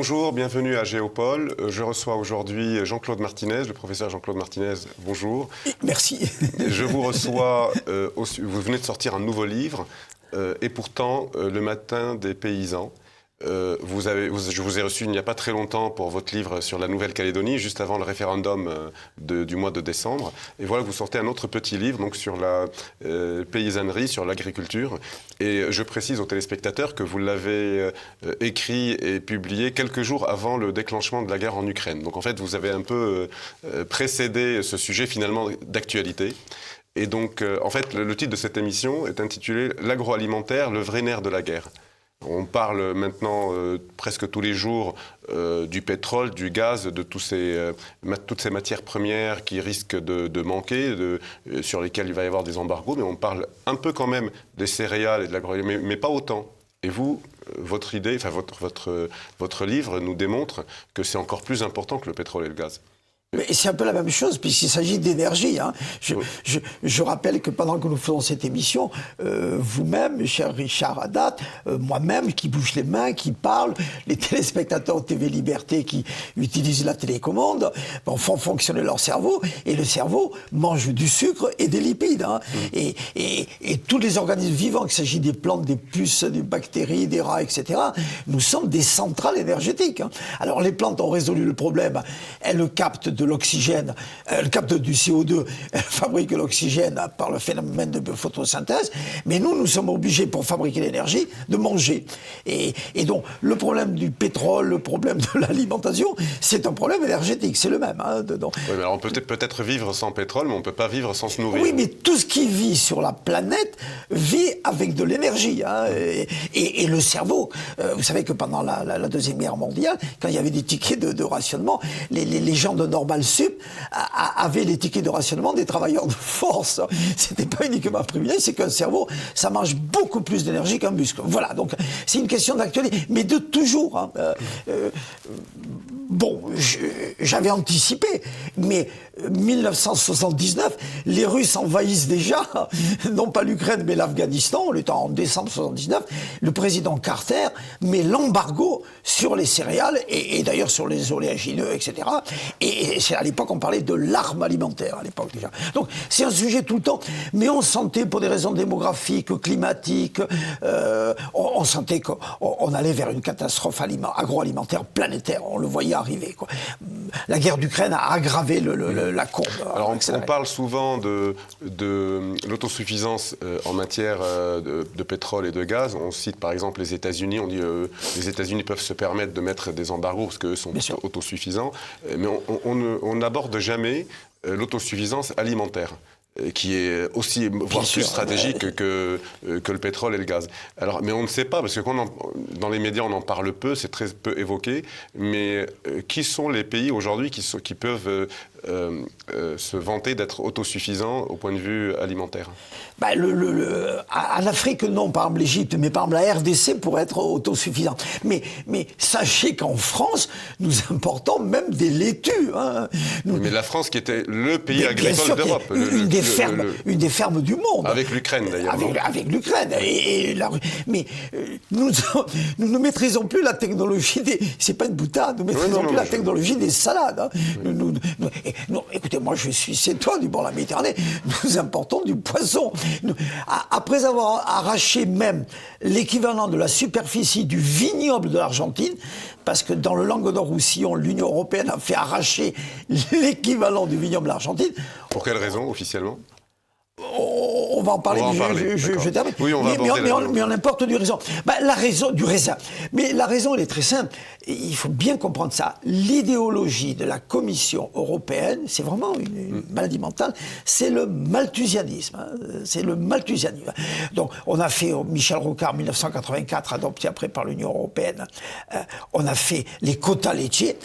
Bonjour, bienvenue à Géopole. Je reçois aujourd'hui Jean-Claude Martinez, le professeur Jean-Claude Martinez. Bonjour. Merci. Je vous reçois, vous venez de sortir un nouveau livre, et pourtant, Le matin des paysans. Je vous ai reçu il n'y a pas très longtemps pour votre livre sur la Nouvelle-Calédonie, juste avant le référendum du mois de décembre. Et voilà, vous sortez un autre petit livre donc sur la paysannerie, sur l'agriculture. Et je précise aux téléspectateurs que vous l'avez écrit et publié quelques jours avant le déclenchement de la guerre en Ukraine. Donc en fait, vous avez un peu précédé ce sujet finalement d'actualité. Et donc, en fait, le titre de cette émission est intitulé « L'agroalimentaire, le vrai nerf de la guerre ». On parle maintenant presque tous les jours du pétrole, du gaz, de toutes ces matières premières qui risquent de manquer, sur lesquelles il va y avoir des embargos, mais on parle un peu quand même des céréales et de l'agroalimentaire, mais pas autant. Et vous, votre idée, enfin votre livre nous démontre que c'est encore plus important que le pétrole et le gaz. Mais c'est un peu la même chose, puisqu'il s'agit d'énergie. Hein. Je rappelle que pendant que nous faisons cette émission, vous-même, cher Richard Haddad, moi-même, qui bouge les mains, qui parle, les téléspectateurs TV Liberté qui utilisent la télécommande, font fonctionner leur cerveau, et le cerveau mange du sucre et des lipides. Hein. Et tous les organismes vivants, qu'il s'agit des plantes, des puces, des bactéries, des rats, etc., nous sommes des centrales énergétiques. Hein. Alors les plantes ont résolu le problème, elles captent de l'oxygène, elle capte du CO2, elle fabrique l'oxygène par le phénomène de photosynthèse, mais nous sommes obligés, pour fabriquer l'énergie, de manger. Et donc, le problème du pétrole, le problème de l'alimentation, c'est un problème énergétique, c'est le même. Hein, oui, mais alors on peut peut-être vivre sans pétrole, mais on ne peut pas vivre sans se nourrir. Oui, mais tout ce qui vit sur la planète vit avec de l'énergie. Hein, et le cerveau, vous savez que pendant la Deuxième Guerre mondiale, quand il y avait des tickets de rationnement, les gens de Normal Sup avaient les tickets de rationnement des travailleurs de force. C'était pas uniquement un privilège, c'est qu'un cerveau, ça mange beaucoup plus d'énergie qu'un muscle. Voilà, donc c'est une question d'actualité, mais de toujours. Hein. Bon, j'avais anticipé, mais 1979, les Russes envahissent déjà, non pas l'Ukraine, mais l'Afghanistan, on est en décembre 79, le président Carter met l'embargo sur les céréales, et d'ailleurs sur les oléagineux, etc. Et c'est à l'époque, on parlait de l'arme alimentaire, à l'époque déjà. Donc c'est un sujet tout le temps, mais on sentait, pour des raisons démographiques, climatiques, on sentait qu'on allait vers une catastrophe agroalimentaire planétaire, on le voyait arriver, quoi. La guerre d'Ukraine a aggravé la courbe. Alors on parle souvent de l'autosuffisance en matière de pétrole et de gaz. On cite par exemple les États-Unis, on dit les États-Unis peuvent se permettre de mettre des embargos parce qu'eux sont autosuffisants, mais on n'aborde jamais l'autosuffisance alimentaire, qui est aussi, voire plus stratégique que le pétrole et le gaz. Alors, mais on ne sait pas, parce que dans les médias on en parle peu, c'est très peu évoqué, mais qui sont les pays aujourd'hui qui peuvent se vanter d'être autosuffisants au point de vue alimentaire? En Afrique, non, par exemple l'Égypte, mais par exemple la RDC pourrait être autosuffisante. Mais sachez qu'en France, nous importons même des laitues. Hein. Mais la France qui était le pays agricole d'Europe. Une des fermes du monde. Avec l'Ukraine d'ailleurs. Avec l'Ukraine. Mais nous ne maîtrisons plus la technologie des... C'est pas une boutade, nous ne maîtrisons plus la technologie des salades. Hein. Écoutez, moi je suis sétois du bord de la Méditerranée, nous importons du poisson. Après avoir arraché même l'équivalent de la superficie du vignoble de l'Argentine, parce que dans le Languedoc-Roussillon, l'Union européenne a fait arracher l'équivalent du vignoble de l'Argentine. Pour quelle raison, officiellement ? On va en parler, je termine. Oui, mais on importe du raisin. La raison du raisin. Mais la raison, elle est très simple. Il faut bien comprendre ça. L'idéologie de la Commission européenne, c'est vraiment une maladie mentale, c'est le malthusianisme. Hein. C'est le malthusianisme. Donc, on a fait, Michel Rocard, 1984, adopté après par l'Union européenne, on a fait les quotas laitiers,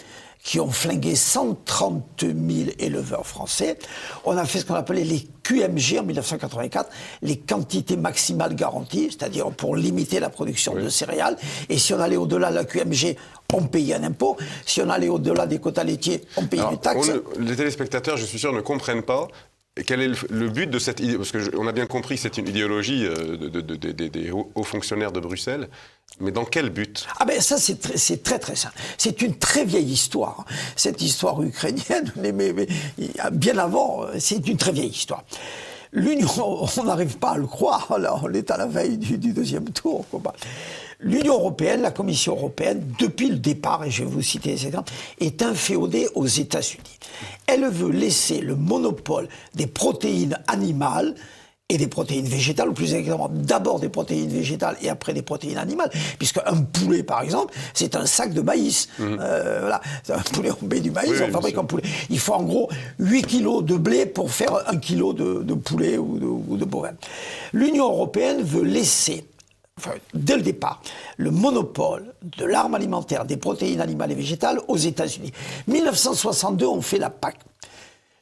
qui ont flingué 130 000 éleveurs français. On a fait ce qu'on appelait les QMG en 1984, les quantités maximales garanties, c'est-à-dire pour limiter la production de céréales. Et si on allait au-delà de la QMG, on payait un impôt. Si on allait au-delà des quotas laitiers, on payait une taxe. Les téléspectateurs, je suis sûr, ne comprennent pas. quel est le but de cette idée? Parce qu'on a bien compris que c'est une idéologie des hauts fonctionnaires de Bruxelles, mais dans quel but? Ah ben ça c'est très très simple. C'est une très vieille histoire. Cette histoire ukrainienne, mais bien avant, c'est une très vieille histoire. L'Union, on n'arrive pas à le croire, là, on est à la veille du deuxième tour. L'Union européenne, la Commission européenne, depuis le départ, et je vais vous citer les exemples, est inféodée aux États-Unis. Elle veut laisser le monopole des protéines animales et des protéines végétales, ou plus exactement d'abord des protéines végétales et après des protéines animales, puisque un poulet, par exemple, c'est un sac de maïs. Voilà, un poulet, on met du maïs, on fabrique un poulet. Il faut en gros 8 kilos de blé pour faire 1 kilo de poulet ou de bovin. L'Union européenne veut laisser, dès le départ, le monopole de l'arme alimentaire, des protéines animales et végétales aux États-Unis. 1962, on fait la PAC.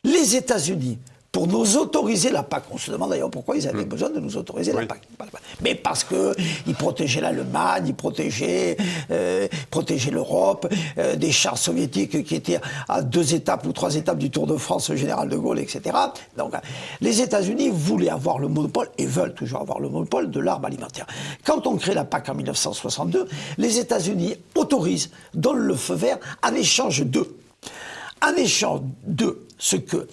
Les États-Unis, pour nous autoriser la PAC, on se demande d'ailleurs pourquoi ils avaient besoin de nous autoriser la PAC. Mais parce qu'ils protégeaient l'Allemagne, ils protégeaient l'Europe, des chars soviétiques qui étaient à 2 étapes ou 3 étapes du Tour de France, le général de Gaulle, etc. Donc les États-Unis voulaient avoir le monopole, et veulent toujours avoir le monopole de l'arme alimentaire. Quand on crée la PAC en 1962, les États-Unis autorisent, donnent le feu vert, en échange de ce que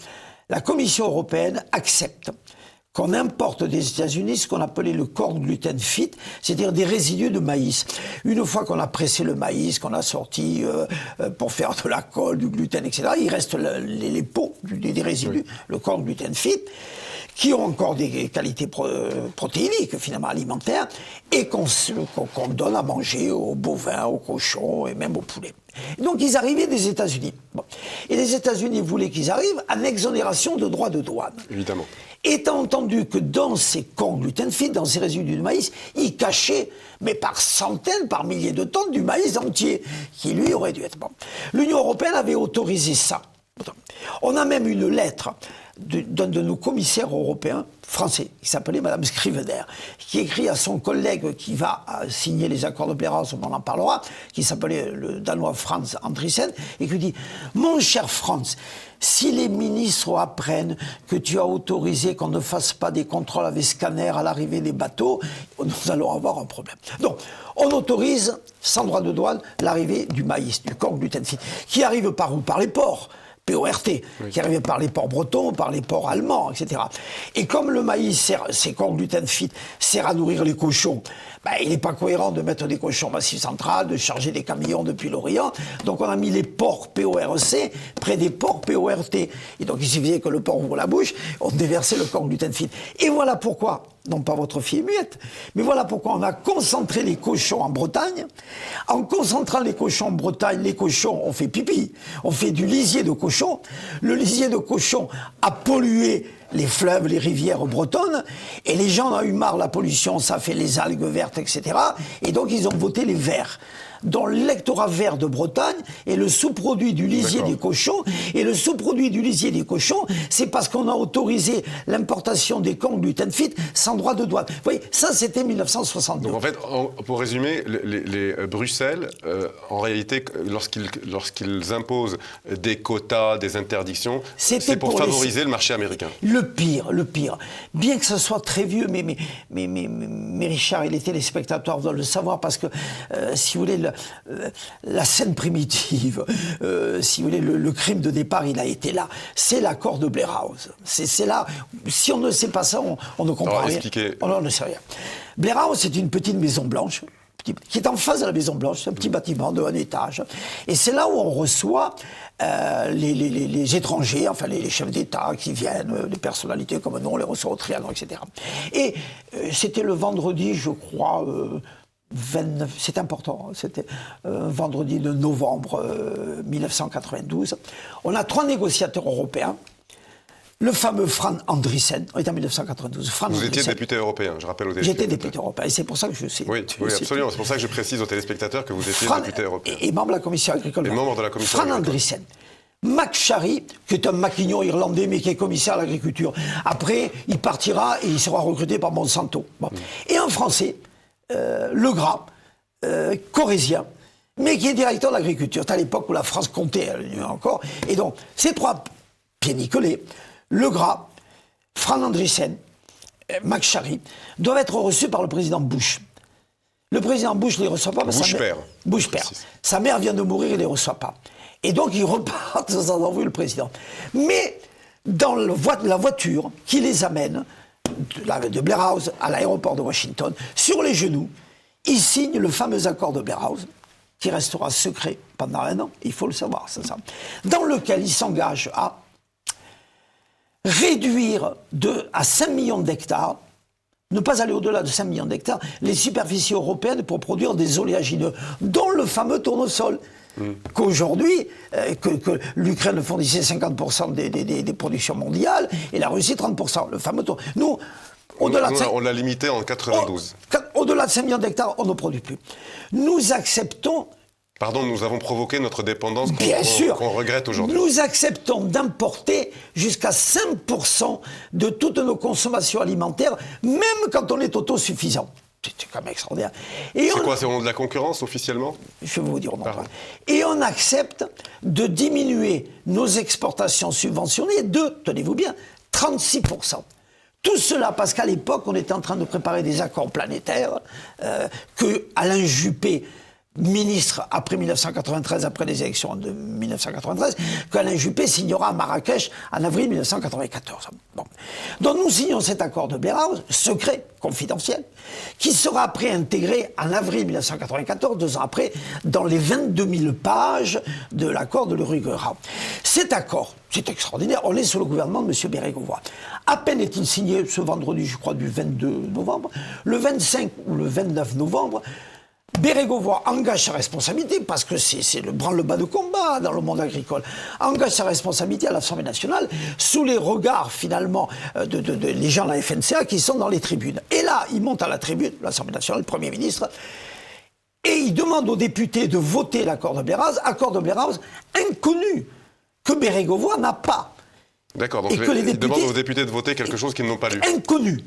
la Commission européenne accepte qu'on importe des États-Unis ce qu'on appelait le corn gluten fit, c'est-à-dire des résidus de maïs. Une fois qu'on a pressé le maïs, qu'on a sorti pour faire de la colle, du gluten, etc., il reste les peaux des résidus, le corn gluten fit, qui ont encore des qualités protéiniques, finalement alimentaires, et qu'on donne à manger aux bovins, aux cochons et même aux poulets. Donc ils arrivaient des États-Unis. Bon. Et les États-Unis voulaient qu'ils arrivent en exonération de droits de douane. Évidemment. Étant entendu que dans ces corn gluten fit, dans ces résidus de maïs, ils cachaient, mais par centaines, par milliers de tonnes, du maïs entier, qui lui aurait dû être bon. L'Union européenne avait autorisé ça. On a même une lettre d'un de nos commissaires européens français, qui s'appelait Madame Scrivener, qui écrit à son collègue qui va signer les accords de Blair House, on en parlera, qui s'appelait le Danois Franz Andriessen, et qui dit « Mon cher Franz, si les ministres apprennent que tu as autorisé qu'on ne fasse pas des contrôles avec scanner à l'arrivée des bateaux, nous allons avoir un problème. » Donc, on autorise, sans droit de douane, l'arrivée du maïs, du corn gluten fit, qui arrive par où? Par les ports. PORT, qui arrivait par les ports bretons, par les ports allemands, etc. Et comme le maïs, c'est corn gluten fit, sert à nourrir les cochons, il n'est pas cohérent de mettre des cochons Massif Central, de charger des camions depuis l'Orient. Donc on a mis les ports PORC près des ports PORT. Et donc il suffisait que le port ouvre la bouche, on déversait le corn gluten fit. Et voilà pourquoi, non pas votre fille muette, mais voilà pourquoi on a concentré les cochons en Bretagne. En concentrant les cochons en Bretagne, les cochons ont fait pipi, on fait du lisier de cochon. Le lisier de cochon a pollué les fleuves, les rivières bretonnes, et les gens en ont eu marre, la pollution, ça fait les algues vertes, etc. Et donc ils ont voté les verts. Dans l'électorat vert de Bretagne est le sous-produit du lisier des cochons. Et le sous-produit du lisier des cochons, c'est parce qu'on a autorisé l'importation des corn gluten fit sans droit de douane. Vous voyez, ça c'était 1962. Donc en fait, pour résumer, les Bruxelles, en réalité, lorsqu'ils imposent des quotas, des interdictions, c'est pour favoriser le marché américain. Le pire, bien que ça soit très vieux, mais Richard et les téléspectateurs doivent le savoir, parce que, si vous voulez, la scène primitive, si vous voulez, le crime de départ, il a été là. C'est l'accord de Blair House. C'est là. Si on ne sait pas ça, on ne comprend rien. On ne sait rien. Blair House, c'est une petite maison blanche qui est en face de la Maison Blanche. C'est un petit bâtiment de 1 étage. Et c'est là où on reçoit les étrangers, enfin les chefs d'État qui viennent, des personnalités comme nous, on les reçoit au Trianon, etc. Et c'était le vendredi, je crois, 29, c'est important, c'était vendredi de novembre 1992. On a 3 négociateurs européens. Le fameux Franz Andriessen, on est en 1992. Vous étiez député européen, je rappelle aux téléspectateurs. J'étais député européen, et c'est pour ça que je sais. Oui, absolument. C'est pour ça que je précise aux téléspectateurs que vous étiez député européen. Et membre de la Commission agricole. Et membre de la Commission agricole. Franz Andriessen. McSharry, qui est un maquignon irlandais, mais qui est commissaire à l'agriculture. Après, il partira et il sera recruté par Monsanto. Bon. Et un Français, Legras, corésien, mais qui est directeur de l'agriculture. C'est à l'époque où la France comptait encore. Et donc, ces 3 pieds nickelés, Legras, Frank Andriessen, Max Chary, doivent être reçus par le président Bush. Le président Bush ne les reçoit pas parce que Bush père. Sa mère vient de mourir, il ne les reçoit pas. Et donc ils repartent sans avoir vu le président. Mais dans la voiture qui les amène de Blair House à l'aéroport de Washington, sur les genoux, ils signent le fameux accord de Blair House, qui restera secret pendant 1 an, il faut le savoir, ça. Dans lequel ils s'engagent à réduire à 5 millions d'hectares, ne pas aller au-delà de 5 millions d'hectares, les superficies européennes pour produire des oléagineux, dont le fameux tournesol. Qu'aujourd'hui, que l'Ukraine fournissait 50% des productions mondiales et la Russie 30%. Le fameux tournesol. Nous, au-delà de on l'a limité en 92. Au-delà de 5 millions d'hectares, on ne produit plus. Nous acceptons... Pardon, nous avons provoqué notre dépendance qu'on regrette aujourd'hui. Nous acceptons d'importer jusqu'à 5% de toutes nos consommations alimentaires, même quand on est autosuffisant. C'est quand même extraordinaire. C'est quoi, c'est au nom de la concurrence, officiellement ? Je vais vous dire non. Et on accepte de diminuer nos exportations subventionnées de, tenez-vous bien, 36%. Tout cela parce qu'à l'époque, on était en train de préparer des accords planétaires que Alain Juppé, ministre après 1993, après les élections de 1993, qu'Alain Juppé signera à Marrakech en avril 1994. Bon. Donc nous signons cet accord de Blair House, secret, confidentiel, qui sera après intégré en avril 1994, 2 ans après, dans les 22 000 pages de l'accord de l'Uruguay. Cet accord, c'est extraordinaire, on est sous le gouvernement de M. Bérégovoy. À peine est-il signé ce vendredi, je crois, du 22 novembre, le 25 ou le 29 novembre, Bérégovoy engage sa responsabilité, parce que c'est le branle-bas de combat dans le monde agricole, engage sa responsabilité à l'Assemblée nationale sous les regards finalement les gens de la FNCA qui sont dans les tribunes. Et là, il monte à la tribune, l'Assemblée nationale, le Premier ministre, et il demande aux députés de voter l'accord de Blair House, accord de Blair House inconnu, que Bérégovoy n'a pas. D'accord, donc ils demandent aux députés de voter quelque chose qu'ils n'ont pas lu. Inconnu.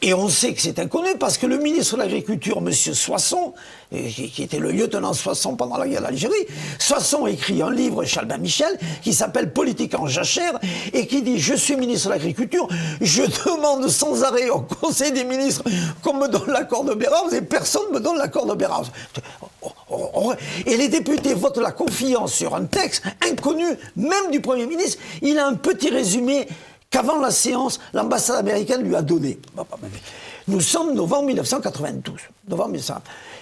Et on sait que c'est inconnu parce que le ministre de l'Agriculture, M. Soisson, qui était le lieutenant Soisson pendant la guerre d'Algérie, Soisson écrit un livre chez Albin Michel qui s'appelle Politique en jachère et qui dit « Je suis ministre de l'Agriculture, je demande sans arrêt au Conseil des ministres qu'on me donne l'accord de Blair House et personne ne me donne l'accord de Blair House. » Et les députés votent la confiance sur un texte inconnu, même du Premier ministre. Il a un petit résumé qu'avant la séance, l'ambassade américaine lui a donné. Nous sommes novembre 1992.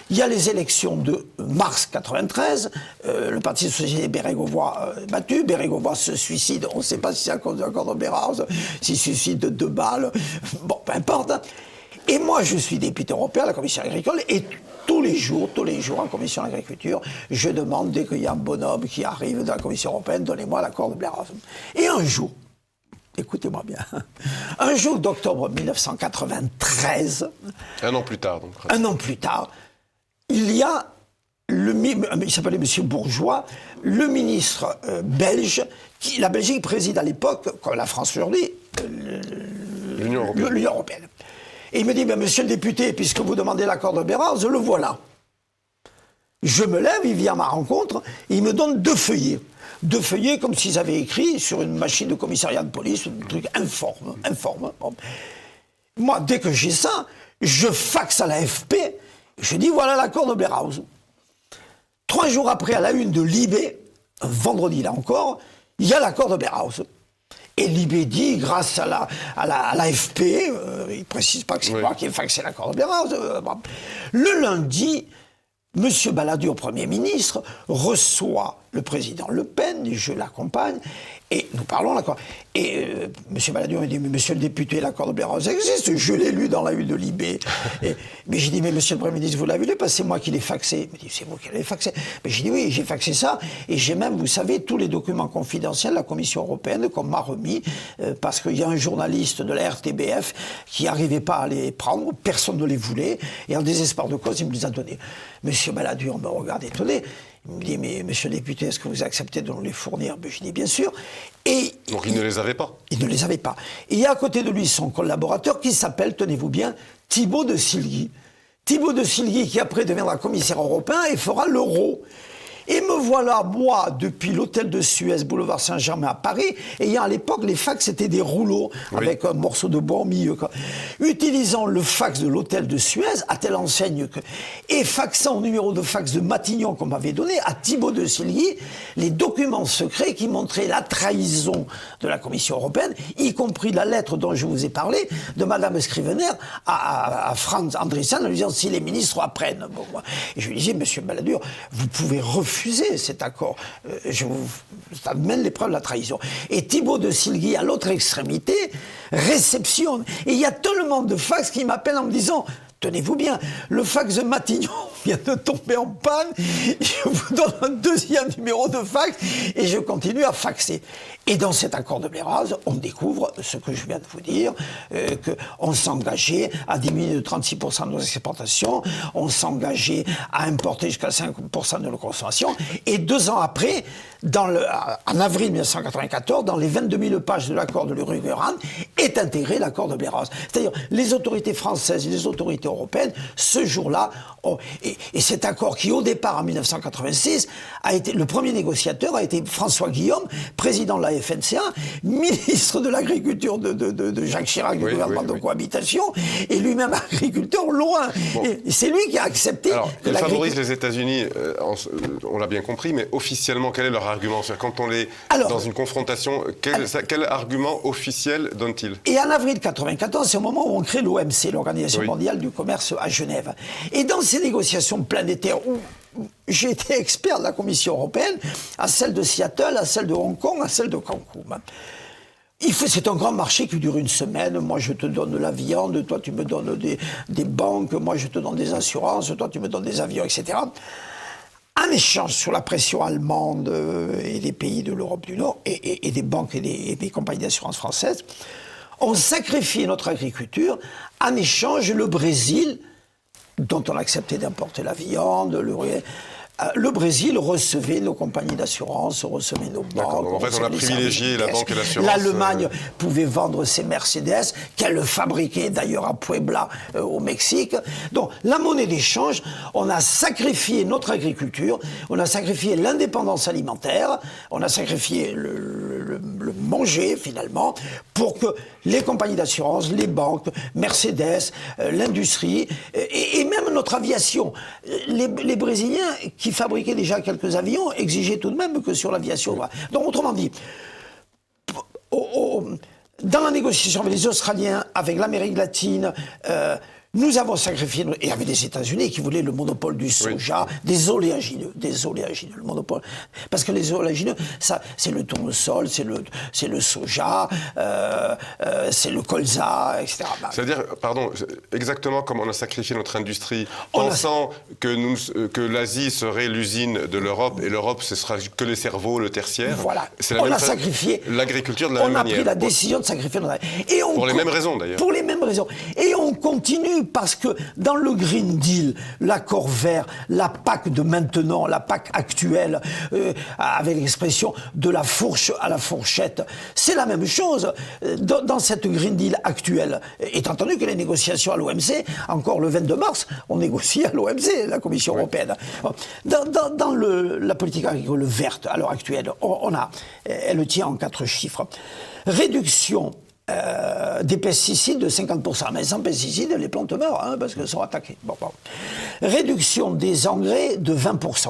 Il y a les élections de mars 93. Le Parti socialiste Bérégovoy battu. Bérégovoy se suicide. On ne sait pas si c'est à cause de l'accord de Blair House, s'il se suicide de 2 balles. Bon, peu importe. Et moi, je suis député européen à la Commission agricole et tous les jours, en Commission agriculture, je demande, dès qu'il y a un bonhomme qui arrive de la Commission européenne, donnez-moi l'accord de Blair House. Et un jour, écoutez-moi bien, un jour d'octobre 1993... Un an plus tard, donc. Un an plus tard, il y a, il s'appelait M. Bourgeois, le ministre belge, la Belgique préside à l'époque, comme la France aujourd'hui, l'Union européenne. Et il me dit, monsieur le député, puisque vous demandez l'accord de Blair House, le voilà. Je me lève, il vient à ma rencontre, et il me donne 2 feuillets. 2 feuillets comme s'ils avaient écrit sur une machine de commissariat de police, un truc informe. Bon. Moi, dès que j'ai ça, je faxe à l'AFP, je dis, voilà l'accord de Blair House. 3 jours après, à la une de Libé, un vendredi là encore, il y a l'accord de Blair House. Et Libé dit, grâce à l'AFP, il ne précise pas que c'est moi qui ai faxé l'accord de Blair House. Le lundi, M. Balladur, Premier ministre, reçoit le président Le Pen, je l'accompagne, et nous parlons l'accord. Et M. Balladur me dit, mais monsieur le député, l'accord de Blair House existe, je l'ai lu dans la une de Libé. Mais j'ai dit, mais monsieur le Premier ministre, vous l'avez lu, parce que c'est moi qui l'ai faxé. Il me dit, c'est vous qui l'avez faxé. Mais j'ai dit, oui, j'ai faxé ça, et j'ai même, vous savez, tous les documents confidentiels de la Commission européenne qu'on m'a remis, parce qu'il y a un journaliste de la RTBF qui n'arrivait pas à les prendre, personne ne les voulait, et en désespoir de cause, il me les a donnés. Monsieur Balladur me regarde étonné. Il me dit, mais monsieur le député, est-ce que vous acceptez de nous les fournir? Je dis, bien sûr. Et donc il ne les avait pas. Il ne les avait pas. Et il y a à côté de lui son collaborateur qui s'appelle, tenez-vous bien, Thibault de Silguy. Thibault de Silguy qui après deviendra commissaire européen et fera l'euro. Et me voilà, moi, depuis l'hôtel de Suez, boulevard Saint-Germain à Paris, ayant à l'époque, les fax, c'était des rouleaux avec un morceau de bois au milieu. Utilisant le fax de l'hôtel de Suez, à telle enseigne que... Et faxant au numéro de fax de Matignon qu'on m'avait donné, à Thibaut de Silguy, les documents secrets qui montraient la trahison de la Commission européenne, y compris la lettre dont je vous ai parlé, de Madame Scrivener à Franz Andriessen, en lui disant si les ministres apprennent. Bon, et je lui disais, Monsieur Balladur, vous pouvez refuser cet accord. Je vous amène les preuves de la trahison. Et Thibaut de Silguy, à l'autre extrémité, réceptionne. Et il y a tellement de fax qui m'appellent en me disant, tenez-vous bien, le fax de Matignon vient de tomber en panne, je vous donne un deuxième numéro de fax et je continue à faxer. Et dans cet accord de Bléraz, on découvre ce que je viens de vous dire, qu'on s'engageait à diminuer de 36% de nos exportations, on s'engageait à importer jusqu'à 5% de nos consommations, et 2 ans après, en avril 1994, dans les 22 000 pages de l'accord de l'Uruguay-Rand, est intégré l'accord de Bléraz. C'est-à-dire, les autorités françaises et les autorités européennes, ce jour-là, et cet accord qui, au départ, en 1986, a été, le premier négociateur a été François Guillaume, président de la FNCA, ministre de l'Agriculture de Jacques Chirac, du gouvernement de cohabitation, et lui-même agriculteur loin. Bon. Et c'est lui qui a accepté... Alors, il favorise les États-Unis, on l'a bien compris, mais officiellement, quel est leur argument? C'est-à-dire, quand on est dans une confrontation, quel argument officiel donne-t-il? Et en avril 1994, c'est au moment où on crée l'OMC, l'Organisation mondiale du commerce à Genève. Et dans ces négociations planétaires où j'ai été expert de la Commission européenne, à celle de Seattle, à celle de Hong Kong, à celle de Cancun. C'est un grand marché qui dure 1 semaine. Moi, je te donne de la viande, toi, tu me donnes des banques, moi, je te donne des assurances, toi, tu me donnes des avions, etc. En échange sur la pression allemande et des pays de l'Europe du Nord, et des banques et des compagnies d'assurance françaises, on sacrifie notre agriculture. En échange, le Brésil, dont on acceptait d'importer la viande, le Brésil recevait nos compagnies d'assurance, recevait nos banques. En fait, on a privilégié la banque et l'assurance. L'Allemagne pouvait vendre ses Mercedes, qu'elle fabriquait d'ailleurs à Puebla, au Mexique. Donc, la monnaie d'échange, on a sacrifié notre agriculture, on a sacrifié l'indépendance alimentaire, on a sacrifié le manger, finalement, pour que les compagnies d'assurance, les banques, Mercedes, l'industrie, et même notre aviation, les Brésiliens qui fabriquaient déjà quelques avions exigeaient tout de même que sur l'aviation. Donc, autrement dit, dans la négociation avec les Australiens, avec l'Amérique latine, nous avons sacrifié, et avec les États-Unis qui voulaient le monopole du soja, des oléagineux, le monopole. Parce que les oléagineux, ça, c'est le tournesol, c'est le soja, c'est le colza, etc. C'est-à-dire, pardon, exactement comme on a sacrifié notre industrie, pensant que l'Asie serait l'usine de l'Europe, et l'Europe, ce sera que les cerveaux, le tertiaire. Voilà. On a sacrifié l'agriculture de la même manière. On a pris la décision de sacrifier notre agriculture. Pour les mêmes raisons, d'ailleurs. Pour les mêmes raisons. Et on continue parce que dans le Green Deal, l'accord vert, la PAC de maintenant, la PAC actuelle, avec l'expression de la fourche à la fourchette, c'est la même chose. Dans cette Green Deal actuelle, étant entendu que les négociations à l'OMC, encore le 22 mars, on négocie à l'OMC, la Commission européenne. Dans la politique agricole verte, à l'heure actuelle, elle tient en 4 chiffres. Réduction des pesticides de 50%. Mais sans pesticides, les plantes meurent, parce qu'elles sont attaquées. Bon. Réduction des engrais de 20%.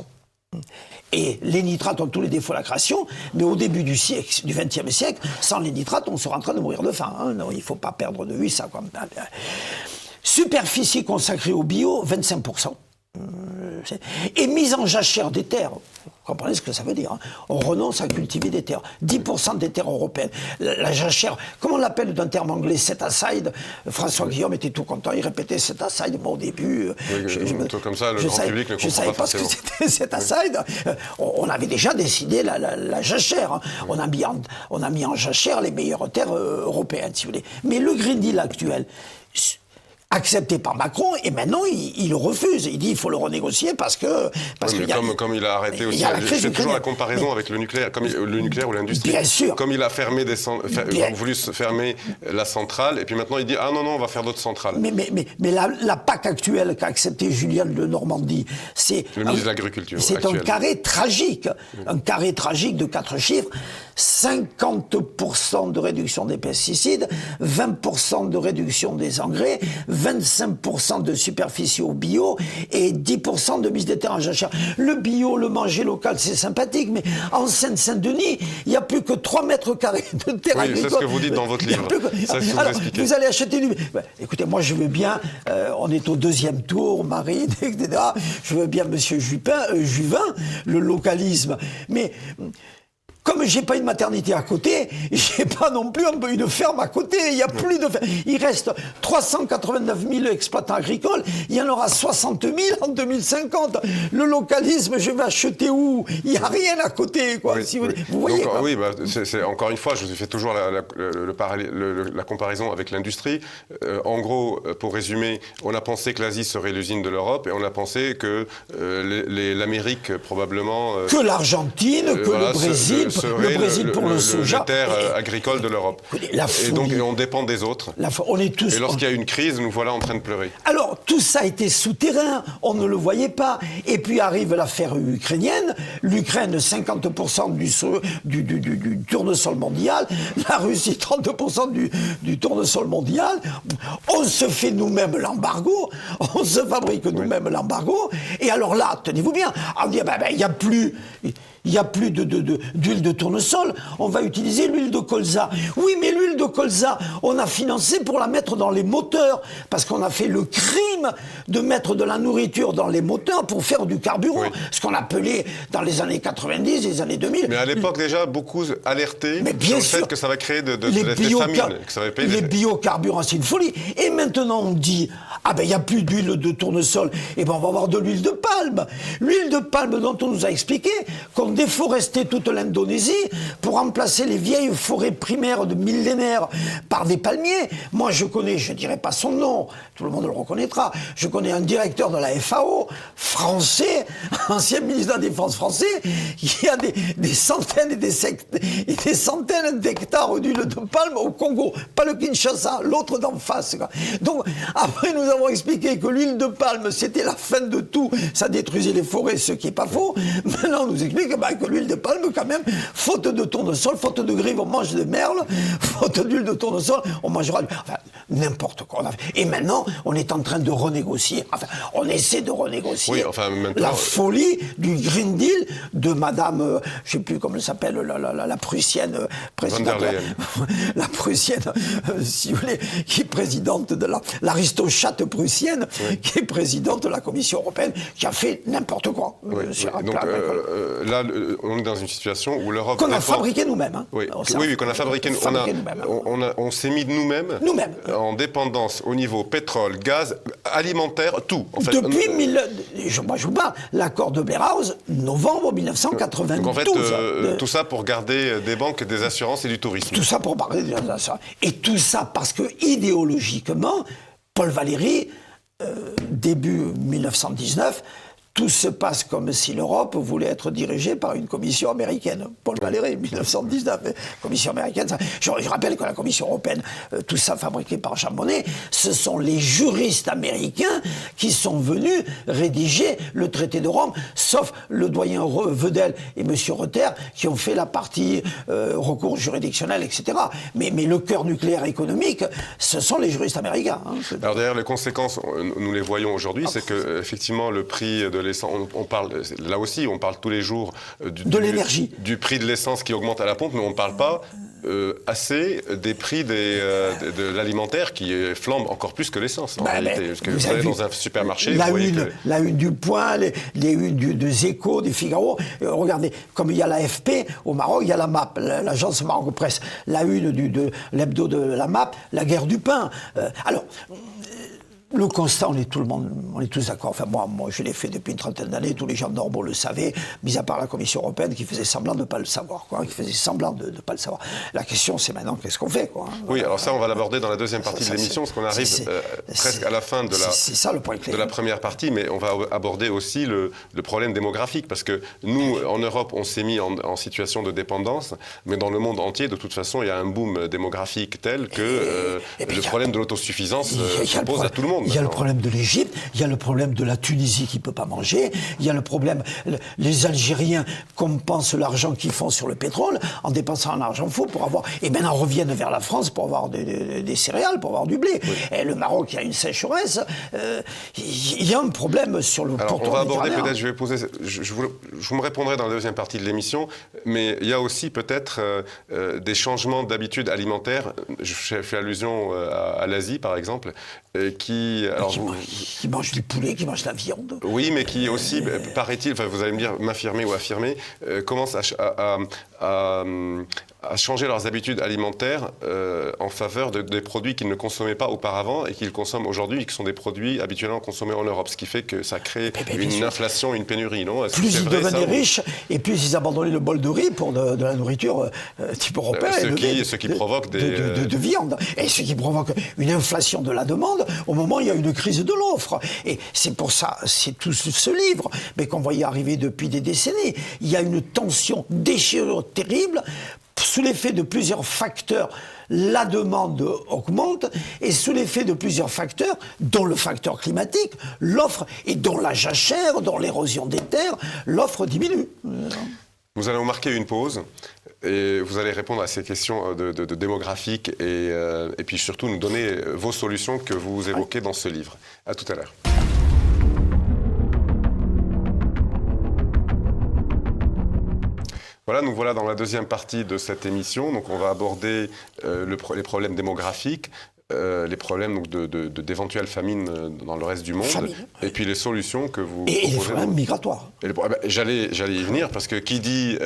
Et les nitrates ont tous les défauts de la création, mais au début du XXe siècle, sans les nitrates, on serait en train de mourir de faim. Non, il ne faut pas perdre de vue ça. Superficie consacrée au bio, 25%. Et mise en jachère des terres. Vous comprenez ce que ça veut dire, On renonce à cultiver des terres. 10% des terres européennes. La jachère, comment on l'appelle d'un terme anglais, set aside. François Guillaume était tout content, il répétait set aside. Moi, au début, comme ça, le grand public ne comprend pas. Je ne savais pas ce que c'était set aside. On avait déjà décidé la jachère. On a mis en jachère les meilleures terres européennes, si vous voulez. Mais le Green Deal actuel, accepté par Macron, et maintenant il le refuse. Il dit il faut le renégocier parce que... Comme il a arrêté aussi, je fais toujours la comparaison avec le nucléaire, le nucléaire ou l'industrie. Bien sûr. Comme il a voulu fermer la centrale, et puis maintenant il dit ah non, on va faire d'autres centrales. Mais la PAC actuelle qu'a accepté Julien de Normandie, c'est... Le ministre de l'Agriculture. C'est un carré tragique. Un carré tragique de 4 chiffres. 50% de réduction des pesticides, 20% de réduction des engrais, 25% de superficie au bio et 10% de mise des terres en jachère. Le bio, le manger local, c'est sympathique, mais en Seine-Saint-Denis, il n'y a plus que 3 mètres carrés de terre agricole. C'est ce que vous dites dans votre livre. Alors, vous allez acheter du... écoutez, moi je veux bien, on est au 2e tour, Marine, etc. Je veux bien Monsieur Juvin, le localisme, mais... Comme j'ai pas une maternité à côté, j'ai pas non plus une ferme à côté. Il y a plus de ferme. Il reste 389 000 exploitants agricoles. Il y en aura 60 000 en 2050. Le localisme, je vais acheter où? Il y a rien à côté, quoi. Oui, vous voyez. Donc, oui, c'est encore une fois, je fais toujours la comparaison avec l'industrie. En gros, pour résumer, on a pensé que l'Asie serait l'usine de l'Europe, et on a pensé que l'Amérique probablement que l'Argentine, que le Brésil. Le Brésil pour le soja. Les terres agricoles de l'Europe. Et donc on dépend des autres. On est tous. Et lorsqu'il y a une crise, nous voilà en train de pleurer. Alors tout ça était souterrain, on ne le voyait pas. Et puis arrive l'affaire ukrainienne. L'Ukraine 50% du tournesol mondial, la Russie 30% du tournesol mondial. On se fait nous-mêmes l'embargo, on se fabrique nous-mêmes l'embargo. Et alors là, tenez-vous bien, on dit il n'y a plus. Il n'y a plus d'huile de tournesol, on va utiliser l'huile de colza. Oui, mais l'huile de colza, on a financé pour la mettre dans les moteurs, parce qu'on a fait le crime de mettre de la nourriture dans les moteurs pour faire du carburant, ce qu'on appelait dans les années 90, les années 2000. Mais à l'époque déjà, beaucoup alertaient sur le fait que ça va créer des famines. Que ça va payer les biocarburants, c'est une folie. Et maintenant, on dit, il n'y a plus d'huile de tournesol, et on va avoir de l'huile de palme. L'huile de palme dont on nous a expliqué qu'on déforestait toute l'Indonésie pour remplacer les vieilles forêts primaires de millénaires par des palmiers. Moi, je connais, je ne dirai pas son nom, tout le monde le reconnaîtra, je connais un directeur de la FAO, français, ancien ministre de la Défense français, qui a des centaines et des centaines d'hectares d'huile de palme au Congo. Pas le Kinshasa, l'autre d'en face. Quoi. Donc, après, nous avons expliqué que l'huile de palme, c'était la fin de tout, ça détruisait les forêts, ce qui n'est pas faux. Maintenant, on nous explique que l'huile de palme, quand même, faute de tournesol, faute de grive, on mange des merles, faute d'huile de tournesol, on mangera n'importe quoi. Et maintenant, on est en train de renégocier, on essaie de renégocier la folie du Green Deal de Madame, je ne sais plus comment elle s'appelle, la prussienne présidente, la prussienne, si vous voulez, qui est présidente de l'aristochate prussienne, qui est présidente de la Commission européenne, qui a fait n'importe quoi. Donc là, on est dans une situation où l'Europe... Qu'on a fabriqué nous-mêmes. Hein. Oui, qu'on a fabriqué nous-mêmes. On s'est mis nous-mêmes en dépendance au niveau pétrole, gaz, alimentaire, tout. En fait, depuis, je vous parle, l'accord de Berhaus, novembre 1992. Donc en fait, tout ça pour garder des banques, des assurances et du tourisme. Tout ça pour parler des assurances. Et tout ça parce que, idéologiquement, Paul Valéry, début 1919, tout se passe comme si l'Europe voulait être dirigée par une commission américaine. Paul Valéry, 1919, commission américaine. Je rappelle que la commission européenne, tout ça fabriqué par Jean Monnet, ce sont les juristes américains qui sont venus rédiger le traité de Rome, sauf le doyen Vedel et M. Reuter, qui ont fait la partie recours juridictionnel, etc. Mais le cœur nucléaire économique, ce sont les juristes américains. Hein. Alors derrière les conséquences, nous les voyons aujourd'hui, c'est que effectivement le prix de l'essence, on parle, là aussi, on parle tous les jours de l'énergie, du prix de l'essence qui augmente à la pompe, mais on ne parle pas assez des prix de l'alimentaire qui flambent encore plus que l'essence en réalité. Parce que vous allez dans un supermarché, la une du Point, les unes des Échos, des Figaro. Regardez, comme il y a l'AFP au Maroc, il y a la MAP, l'agence Maroc Presse. La une de l'hebdo de la MAP, la guerre du pain. Alors, Le constat, on est tous d'accord. Enfin, moi, je l'ai fait depuis une trentaine d'années. Tous les gens normaux le savaient, mis à part la Commission européenne qui faisait semblant de ne pas le savoir, quoi, qui faisait semblant de ne pas le savoir. La question, c'est maintenant, qu'est-ce qu'on fait, quoi, hein. Oui, alors ça, on va l'aborder dans la deuxième partie de l'émission, parce qu'on arrive presque à la fin de la première partie, mais on va aborder aussi le problème démographique, parce que nous, en Europe, on s'est mis en situation de dépendance, mais dans le monde entier, de toute façon, il y a un boom démographique tel que le problème de l'autosuffisance se pose à tout le monde. Il y a le problème de l'Égypte, il y a le problème de la Tunisie qui ne peut pas manger, il y a le problème, les Algériens compensent l'argent qu'ils font sur le pétrole en dépensant un argent fou pour avoir, et maintenant reviennent vers la France pour avoir des céréales, pour avoir du blé. Oui. Et le Maroc, il y a une sécheresse, il y a un problème sur le pourtour. On va aborder peut-être, je vous me répondrai dans la deuxième partie de l'émission, mais il y a aussi peut-être des changements d'habitudes alimentaires. Je fais allusion à l'Asie, par exemple, qui mange du poulet, qui mange de la viande. Oui, mais qui aussi, paraît-il, enfin, vous allez me dire, m'affirmer ou affirmer, commencent à changer leurs habitudes alimentaires en faveur des produits qu'ils ne consommaient pas auparavant et qu'ils consomment aujourd'hui et qui sont des produits habituellement consommés en Europe. Ce qui fait que ça crée une inflation, une pénurie, non? Plus ils devenaient riches et plus ils abandonnaient le bol de riz pour de la nourriture type européen. Ce qui provoque de viande. Et ce qui provoque une inflation de la demande au moment où il y a une crise de l'offre. Et c'est pour ça, c'est tout ce livre, mais qu'on voyait arriver depuis des décennies. Il y a une tension déchirure terrible. Sous l'effet de plusieurs facteurs, la demande augmente et sous l'effet de plusieurs facteurs, dont le facteur climatique, l'offre, et dont la jachère, dont l'érosion des terres, l'offre diminue. Nous allons marquer une pause et vous allez répondre à ces questions de démographiques et puis surtout nous donner vos solutions que vous évoquez dans ce livre. À tout à l'heure. Voilà, nous voilà dans la deuxième partie de cette émission. Donc, on va aborder les problèmes démographiques, les problèmes donc, d'éventuelles famines dans le reste du monde, et puis les solutions que vous proposez. Et les problèmes migratoires. J'allais y venir, parce que qui dit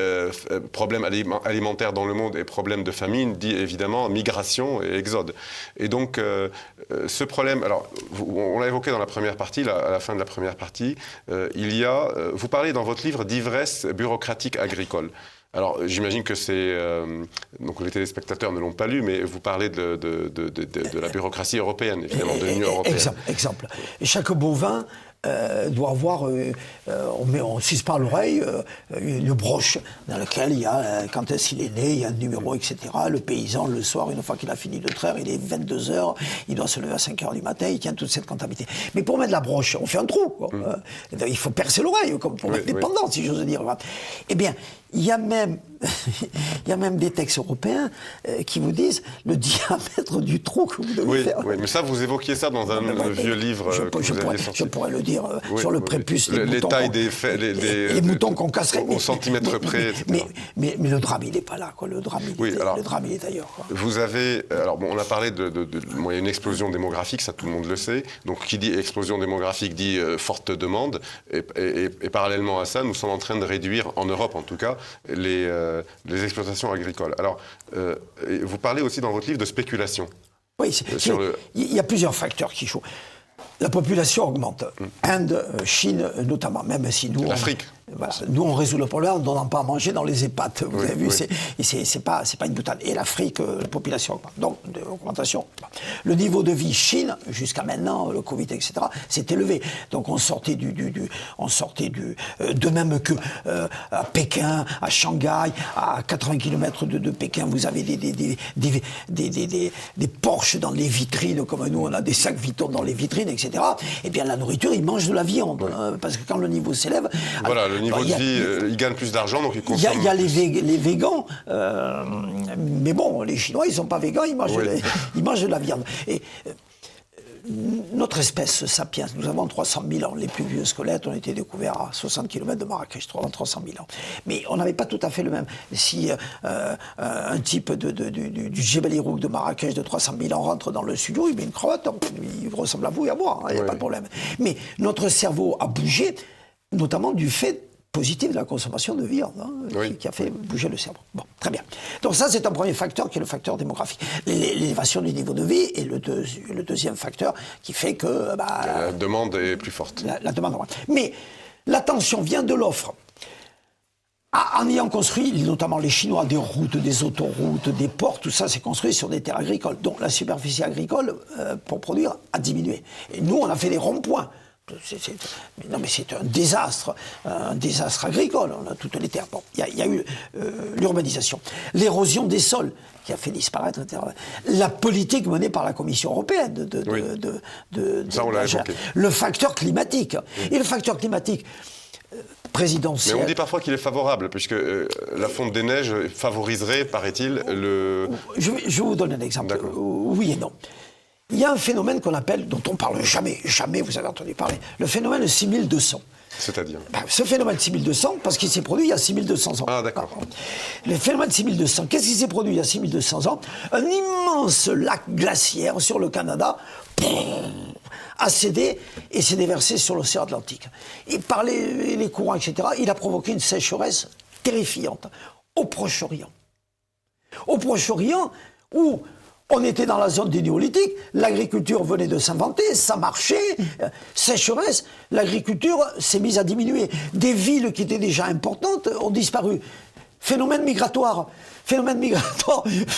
problème alimentaire dans le monde et problème de famine, dit évidemment migration et exode. Et donc, ce problème, alors, on l'a évoqué dans la première partie, à la fin de la première partie, vous parlez dans votre livre d'ivresse bureaucratique agricole. Alors, j'imagine que donc les téléspectateurs ne l'ont pas lu, mais vous parlez de la bureaucratie européenne, évidemment, de l'Union européenne. Exemple. Et chaque bovin doit avoir, on suce par l'oreille, une broche dans laquelle il y a, quand est-ce qu'il est né, il y a un numéro, etc. Le paysan, le soir, une fois qu'il a fini de traire, il est 22h, il doit se lever à 5h du matin, il tient toute cette comptabilité. Mais pour mettre la broche, on fait un trou, quoi. Il faut percer l'oreille, comme pour mettre des pendants, si j'ose dire. Eh bien, il y a même des textes européens qui vous disent le diamètre du trou que vous devez faire. Oui, mais ça, vous évoquiez ça dans un vieux livre que vous aviez sorti. Je pourrais le dire sur le prépuce. Les tailles les moutons qu'on casserait. Au centimètre près, etc. Mais le drame, il n'est pas là, quoi. Le drame, il est ailleurs, quoi. Vous avez... Alors, on a parlé il y a une explosion démographique, ça tout le monde le sait. Donc, qui dit explosion démographique dit forte demande. Et parallèlement à ça, nous sommes en train de réduire, en Europe en tout cas, les exploitations agricoles. Alors, vous parlez aussi dans votre livre de spéculation. Oui, il y a plusieurs facteurs qui jouent. La population augmente. Inde, Chine notamment, même si nous... L'Afrique. Voilà. Nous, on résout le problème en ne donnant pas à manger dans les EHPAD. Vous avez vu, c'est pas une boutade. Et l'Afrique, la population augmente. Donc, augmentation. Le niveau de vie Chine, jusqu'à maintenant, le Covid, etc., s'est élevé. Donc, on sortait de même que à Pékin, à Shanghai, à 80 km de Pékin, vous avez des Porsche dans les vitrines, comme nous, on a des sacs Vuitton dans les vitrines, etc. Eh bien, la nourriture, ils mangent de la viande. Parce que quand le niveau s'élève... Voilà, le niveau de vie, ils gagnent plus d'argent, donc ils consomment... Il y a les végans, mais bon, les Chinois, ils ne sont pas végans, ils mangent de la viande. Et notre espèce sapiens, nous avons 300 000 ans. Les plus vieux squelettes ont été découverts à 60 km de Marrakech, 300 000 ans. Mais on n'avait pas tout à fait le même. Si un type du Djebel Irouk de Marrakech de 300 000 ans rentre dans le studio, il met une cravate, il ressemble à vous et à moi, il n'y a pas de problème. Mais notre cerveau a bougé, notamment du fait positive de la consommation de viande, qui a fait bouger le cerveau. Bon, très bien. Donc ça, c'est un premier facteur qui est le facteur démographique. L'élévation du niveau de vie est le deuxième facteur qui fait que... la demande est plus forte. La demande. Mais la tension vient de l'offre. En ayant construit, notamment les Chinois, des routes, des autoroutes, des ports, tout ça, c'est construit sur des terres agricoles. Donc la superficie agricole, pour produire, a diminué. Et nous, on a fait des ronds-points. Mais c'est un désastre agricole. On a toutes les terres. Bon, il y a eu l'urbanisation, l'érosion des sols qui a fait disparaître la politique menée par la Commission européenne ça, on l'a évoqué. Le facteur climatique. Et le facteur climatique présidentiel. Mais on dit parfois qu'il est favorable, puisque la fonte des neiges favoriserait, paraît-il, le... Je vais vous donner un exemple. Oui et non. Il y a un phénomène qu'on appelle, dont on ne parle jamais vous avez entendu parler, le phénomène 6200. C'est-à-dire ce phénomène 6200, parce qu'il s'est produit il y a 6200 ans. Ah, d'accord. Le phénomène 6200, qu'est-ce qui s'est produit il y a 6200 ans? Un immense lac glaciaire sur le Canada a cédé et s'est déversé sur l'océan Atlantique. Et par les courants, etc., il a provoqué une sécheresse terrifiante au Proche-Orient. Au Proche-Orient, où on était dans la zone du néolithique, l'agriculture venait de s'inventer, ça marchait, sécheresse, l'agriculture s'est mise à diminuer. Des villes qui étaient déjà importantes ont disparu. Phénomène migratoire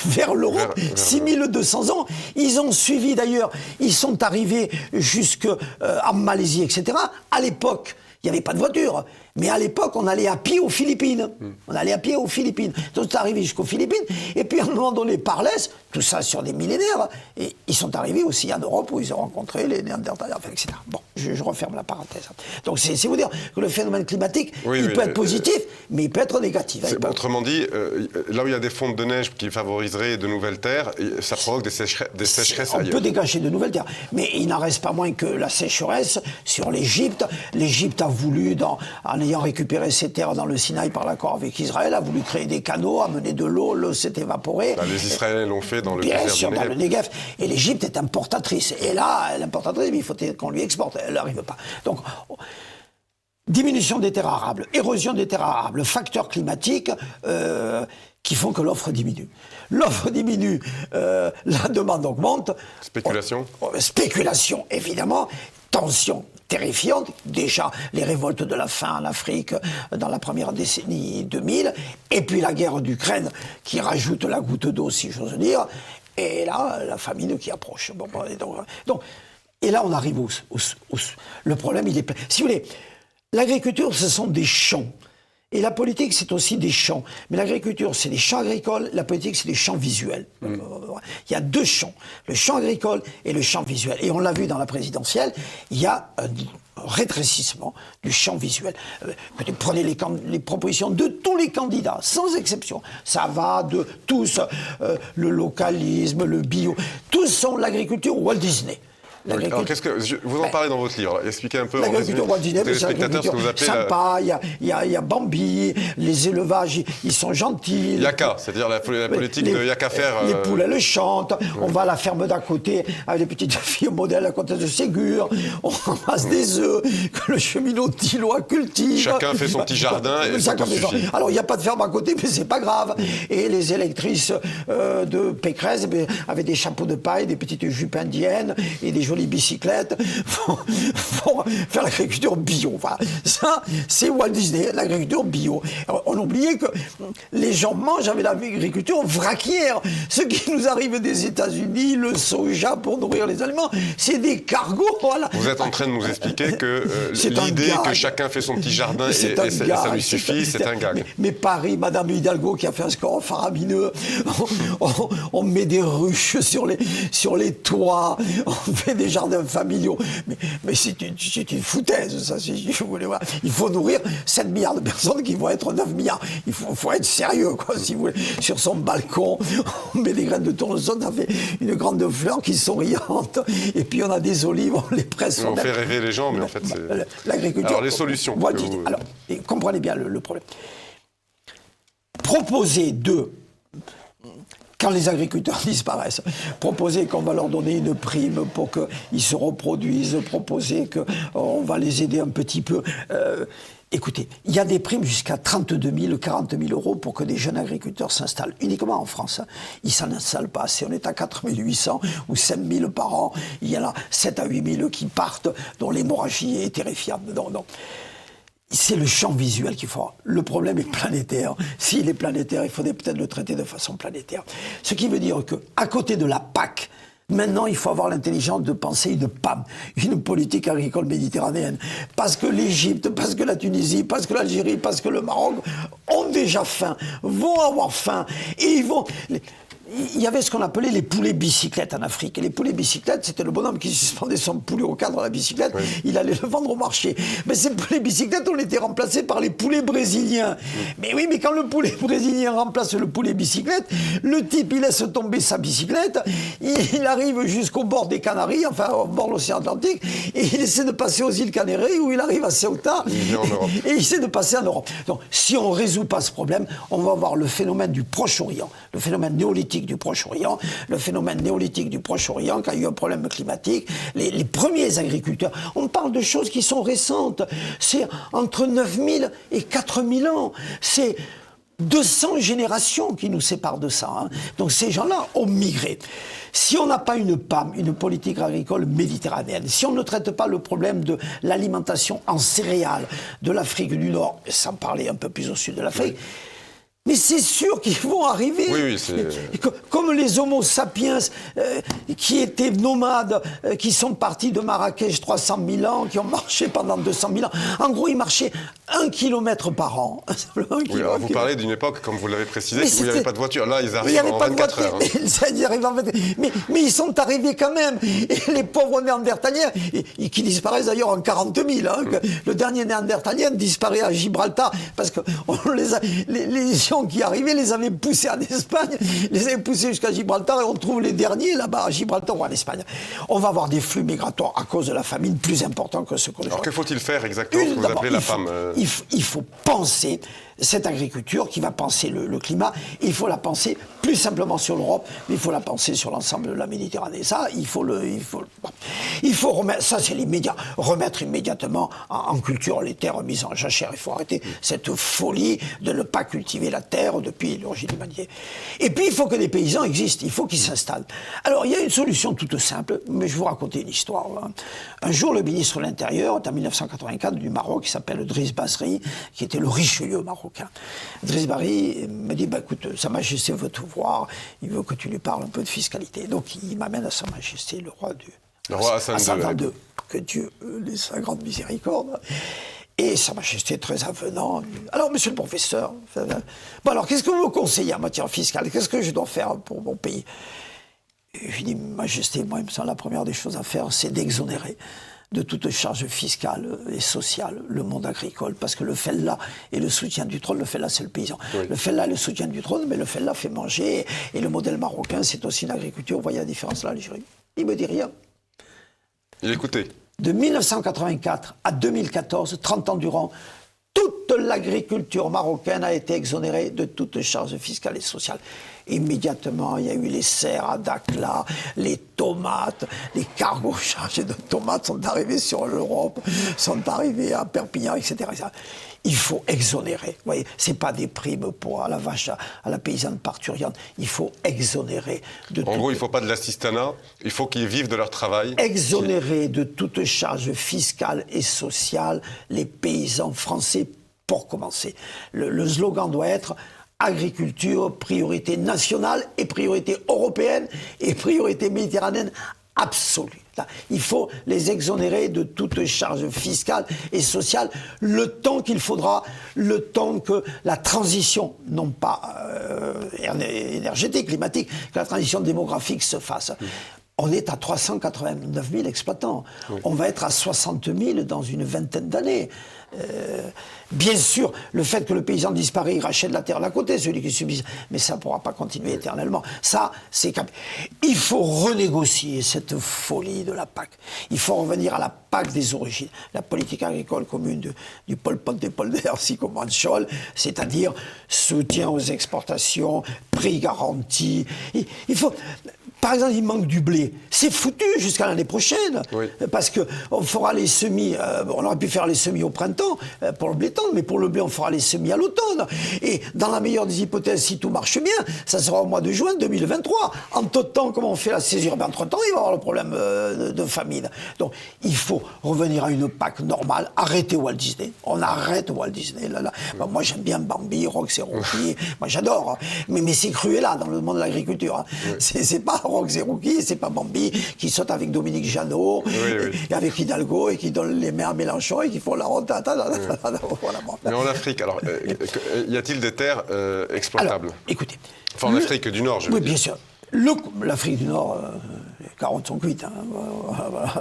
vers l'Europe, 6200 ans. Ils ont suivi d'ailleurs, ils sont arrivés jusque en Malaisie, etc. À l'époque, il n'y avait pas de voiture. Mais à l'époque, on allait à pied aux Philippines. Donc, c'est arrivé jusqu'aux Philippines. Et puis, à un moment donné, par l'Est, tout ça sur des millénaires, et ils sont arrivés aussi en Europe où ils ont rencontré les Néandertaliens, etc. Bon, je referme la parenthèse. Donc, c'est vous dire que le phénomène climatique, il peut être positif, mais il peut être négatif. Autrement dit, là où il y a des fontes de neige qui favoriseraient de nouvelles terres, ça provoque des sécheresses ailleurs. On peut dégager de nouvelles terres. Mais il n'en reste pas moins que la sécheresse sur l'Égypte. L'Égypte a voulu, en ayant récupéré ses terres dans le Sinaï par l'accord avec Israël, a voulu créer des canaux, amener de l'eau s'est évaporée. Les Israéliens l'ont fait dans le Bien désert sûr, du dans Negev. le Negev. Et l'Égypte est importatrice. Et là, l'importatrice, il faut qu'on lui exporte. Elle n'arrive pas. Donc, diminution des terres arables, érosion des terres arables, facteurs climatiques qui font que l'offre diminue. L'offre diminue, la demande augmente. Spéculation. Spéculation, évidemment. Tension terrifiante. Déjà, les révoltes de la faim en Afrique dans la première décennie 2000. Et puis la guerre d'Ukraine qui rajoute la goutte d'eau, si j'ose dire. Et là, la famine qui approche. Bon, et là, on arrive le problème, il est plein. Si vous voulez, l'agriculture, ce sont des champs. Et la politique, c'est aussi des champs. Mais l'agriculture, c'est des champs agricoles. La politique, c'est des champs visuels. Il y a deux champs, le champ agricole et le champ visuel. Et on l'a vu dans la présidentielle, il y a un rétrécissement du champ visuel. Prenez les propositions de tous les candidats, sans exception. Ça va de tous, le localisme, le bio. Tous sont l'agriculture Walt Disney. Alors, vous en parlez dans votre livre. Expliquez un peu l'agriculture Walt Disney, c'est l'agriculture sympa, il y a Bambi, les élevages, ils sont gentils. Yaka, c'est-à-dire la politique de Yaka faire. Les poules, elles chantent. On va à la ferme d'à côté avec les petites filles au modèle à côté de Ségur. On ramasse des œufs que le cheminot Tillois cultive. Chacun fait son petit jardin et ça suffit. Alors, il n'y a pas de ferme à côté, mais c'est pas grave. Et les électrices de Pécresse avaient des chapeaux de paille, des petites jupes indiennes et des jolies bicyclettes vont faire l'agriculture bio. Enfin, ça, c'est Walt Disney, l'agriculture bio. Alors, on oubliait que les gens mangent avec l'agriculture vraquière. Ce qui nous arrive des États-Unis, le soja pour nourrir les aliments, c'est des cargos. Voilà. Vous êtes en train de nous expliquer que l'idée que chacun fait son petit jardin et ça lui suffit, c'est un gag. Mais Paris, Madame Hidalgo qui a fait un score faramineux, on met des ruches sur les toits, on fait des jardins familiaux. Mais c'est une foutaise, ça, si vous voulez voir. Il faut nourrir 7 milliards de personnes qui vont être 9 milliards. Il faut être sérieux, quoi, si vous voulez. Sur son balcon, on met des graines de tournesol, ça fait une grande fleur qui sont riantes. Et puis on a des olives, on les presse. On fait rêver les gens, mais en fait, c'est... L'agriculture... Alors, les solutions. Alors, comprenez bien le problème. Proposer quand les agriculteurs disparaissent, proposer qu'on va leur donner une prime pour qu'ils se reproduisent, proposer qu'on va les aider un petit peu. Écoutez, il y a des primes jusqu'à 32 000, 40 000 euros pour que des jeunes agriculteurs s'installent, uniquement en France. Ils ne s'en installent pas assez. On est à 4 800 ou 5 000 par an. Il y en a 7 à 8 000 qui partent, dont l'hémorragie est terrifiable. Donc, c'est le champ visuel qu'il faut. Le problème est planétaire. S'il est planétaire, il faudrait peut-être le traiter de façon planétaire. Ce qui veut dire qu'à côté de la PAC, maintenant, il faut avoir l'intelligence de penser une PAM, une politique agricole méditerranéenne. Parce que l'Égypte, parce que la Tunisie, parce que l'Algérie, parce que le Maroc ont déjà faim, vont avoir faim, et ils vont... Il y avait ce qu'on appelait les poulets bicyclettes en Afrique. Et les poulets bicyclettes, c'était le bonhomme qui suspendait son poulet au cadre de la bicyclette. Oui. Il allait le vendre au marché. Mais ces poulets bicyclettes ont été remplacés par les poulets brésiliens. Mais oui, mais quand le poulet brésilien remplace le poulet bicyclette, le type, il laisse tomber sa bicyclette, il arrive jusqu'au bord des Canaries, enfin au bord de l'océan Atlantique, et il essaie de passer aux îles Canaries, où il arrive à Ceuta, et il essaie de passer en Europe. Donc, si on ne résout pas ce problème, on va avoir le phénomène du Proche-Orient, le phénomène néolithique du Proche-Orient, le phénomène néolithique du Proche-Orient, quand il y a eu un problème climatique, les premiers agriculteurs, on parle de choses qui sont récentes, c'est entre 9000 et 4000 ans, c'est 200 générations qui nous séparent de ça. Hein. Donc ces gens-là ont migré. Si on n'a pas une PAM, une politique agricole méditerranéenne, si on ne traite pas le problème de l'alimentation en céréales de l'Afrique du Nord, sans parler un peu plus au sud de l'Afrique, oui. Mais c'est sûr qu'ils vont arriver. Oui, comme les homo sapiens qui étaient nomades, qui sont partis de Marrakech 300 000 ans, qui ont marché pendant 200 000 ans. En gros, ils marchaient 1 kilomètre par an. Oui, alors vous parlez d'une époque, comme vous l'avez précisé, où il n'y avait pas de voiture. Là, ils arrivent en 24 heures. Mais ils sont arrivés quand même. Et les pauvres néandertaliens, qui disparaissent d'ailleurs en 40 000. Hein, le dernier néandertalien disparaît à Gibraltar, parce que les gens qui arrivaient les avaient poussés en Espagne, les avaient poussés jusqu'à Gibraltar, et on trouve les derniers là-bas à Gibraltar ou en Espagne. On va avoir des flux migratoires à cause de la famine plus importants que ce qu'on a. Alors que faut-il faire exactement, ce que vous appelez la PAM il faut penser cette agriculture qui va penser le climat. Il faut la penser plus simplement sur l'Europe, mais il faut la penser sur l'ensemble de la Méditerranée. Ça, il faut remettre, ça c'est l'immédiat, remettre immédiatement en culture les terres mises en jachère. Il faut arrêter cette folie de ne pas cultiver la terre depuis l'origine de l'humanité. Et puis il faut que des paysans existent, il faut qu'ils s'installent. Alors il y a une solution toute simple, mais je vais vous raconter une histoire. Hein. Un jour, le ministre de l'Intérieur, en 1984, du Maroc, qui s'appelle Driss Basri, qui était le Richelieu marocain. Driss Basri me dit, écoute, Sa Majesté veut te voir, il veut que tu lui parles un peu de fiscalité. Donc il m'amène à Sa Majesté, le roi Hassan II, que Dieu laisse sa grande miséricorde. Et Sa Majesté, très avenant, alors monsieur le professeur, bon alors qu'est-ce que vous me conseillez en matière fiscale? Qu'est-ce que je dois faire pour mon pays? Et je lui dis, Majesté, moi il me semble la première des choses à faire, c'est d'exonérer de toute charge fiscale et sociale le monde agricole, parce que le fellah et le soutien du trône, le fellah c'est le paysan, oui. Le fellah et le soutien du trône, mais le fellah fait manger, et le modèle marocain c'est aussi une agriculture, vous voyez la différence là, l'Algérie. Il me dit rien. Il écoutait. De 1984 à 2014, 30 ans durant, toute l'agriculture marocaine a été exonérée de toute charge fiscale et sociale. Immédiatement, il y a eu les serres à Dakhla, les tomates, les cargos chargés de tomates sont arrivés sur l'Europe, sont arrivés à Perpignan, etc. Il faut exonérer. Vous voyez, c'est pas des primes pour à la vache, à la paysanne parturiente. Il faut exonérer de. En gros, il faut pas de l'assistanat. Il faut qu'ils vivent de leur travail. Exonérer de toute charge fiscale et sociale les paysans français pour commencer. Le slogan doit être agriculture, priorité nationale et priorité européenne et priorité méditerranéenne absolue. Là, il faut les exonérer de toute charge fiscale et sociale le temps qu'il faudra, le temps que la transition, non pas énergétique, climatique, que la transition démographique se fasse. On est à 389 000 exploitants. Oui. On va être à 60 000 dans une vingtaine d'années. Bien sûr, le fait que le paysan disparaît, il rachète la terre d'à côté, celui qui subit, mais ça ne pourra pas continuer éternellement. Ça, c'est... Il faut renégocier cette folie de la PAC. Il faut revenir à la PAC des origines, la politique agricole commune du Pol Pot et Paul Dercy comme Scholl, c'est-à-dire soutien aux exportations, prix garanti. Il faut... Par exemple, il manque du blé. C'est foutu jusqu'à l'année prochaine. Oui. Parce qu'on fera les semis, on aurait pu faire les semis au printemps pour le blé tendre, mais pour le blé, on fera les semis à l'automne. Et dans la meilleure des hypothèses, si tout marche bien, ça sera au mois de juin 2023. Entre-temps, comme on fait la césure, entre-temps, il va y avoir le problème de famine. Donc, il faut revenir à une PAC normale, arrêter Walt Disney. On arrête Walt Disney. Là. Ben, moi, j'aime bien Bambi, Rox et Rookie. Moi, j'adore. Hein. Mais c'est Cruella dans le monde de l'agriculture. Hein. Oui. C'est pas Rox et Rookie, c'est pas Bambi qui saute avec Dominique Jeannot, et avec Hidalgo, et qui donne les mains à Mélenchon, et qui font la rotata. Voilà. Mais en Afrique, alors, y a-t-il des terres exploitables? Alors, écoutez. Enfin, en Afrique du Nord, je veux dire. Oui, bien sûr. L'Afrique du Nord, les carottes sont cuites.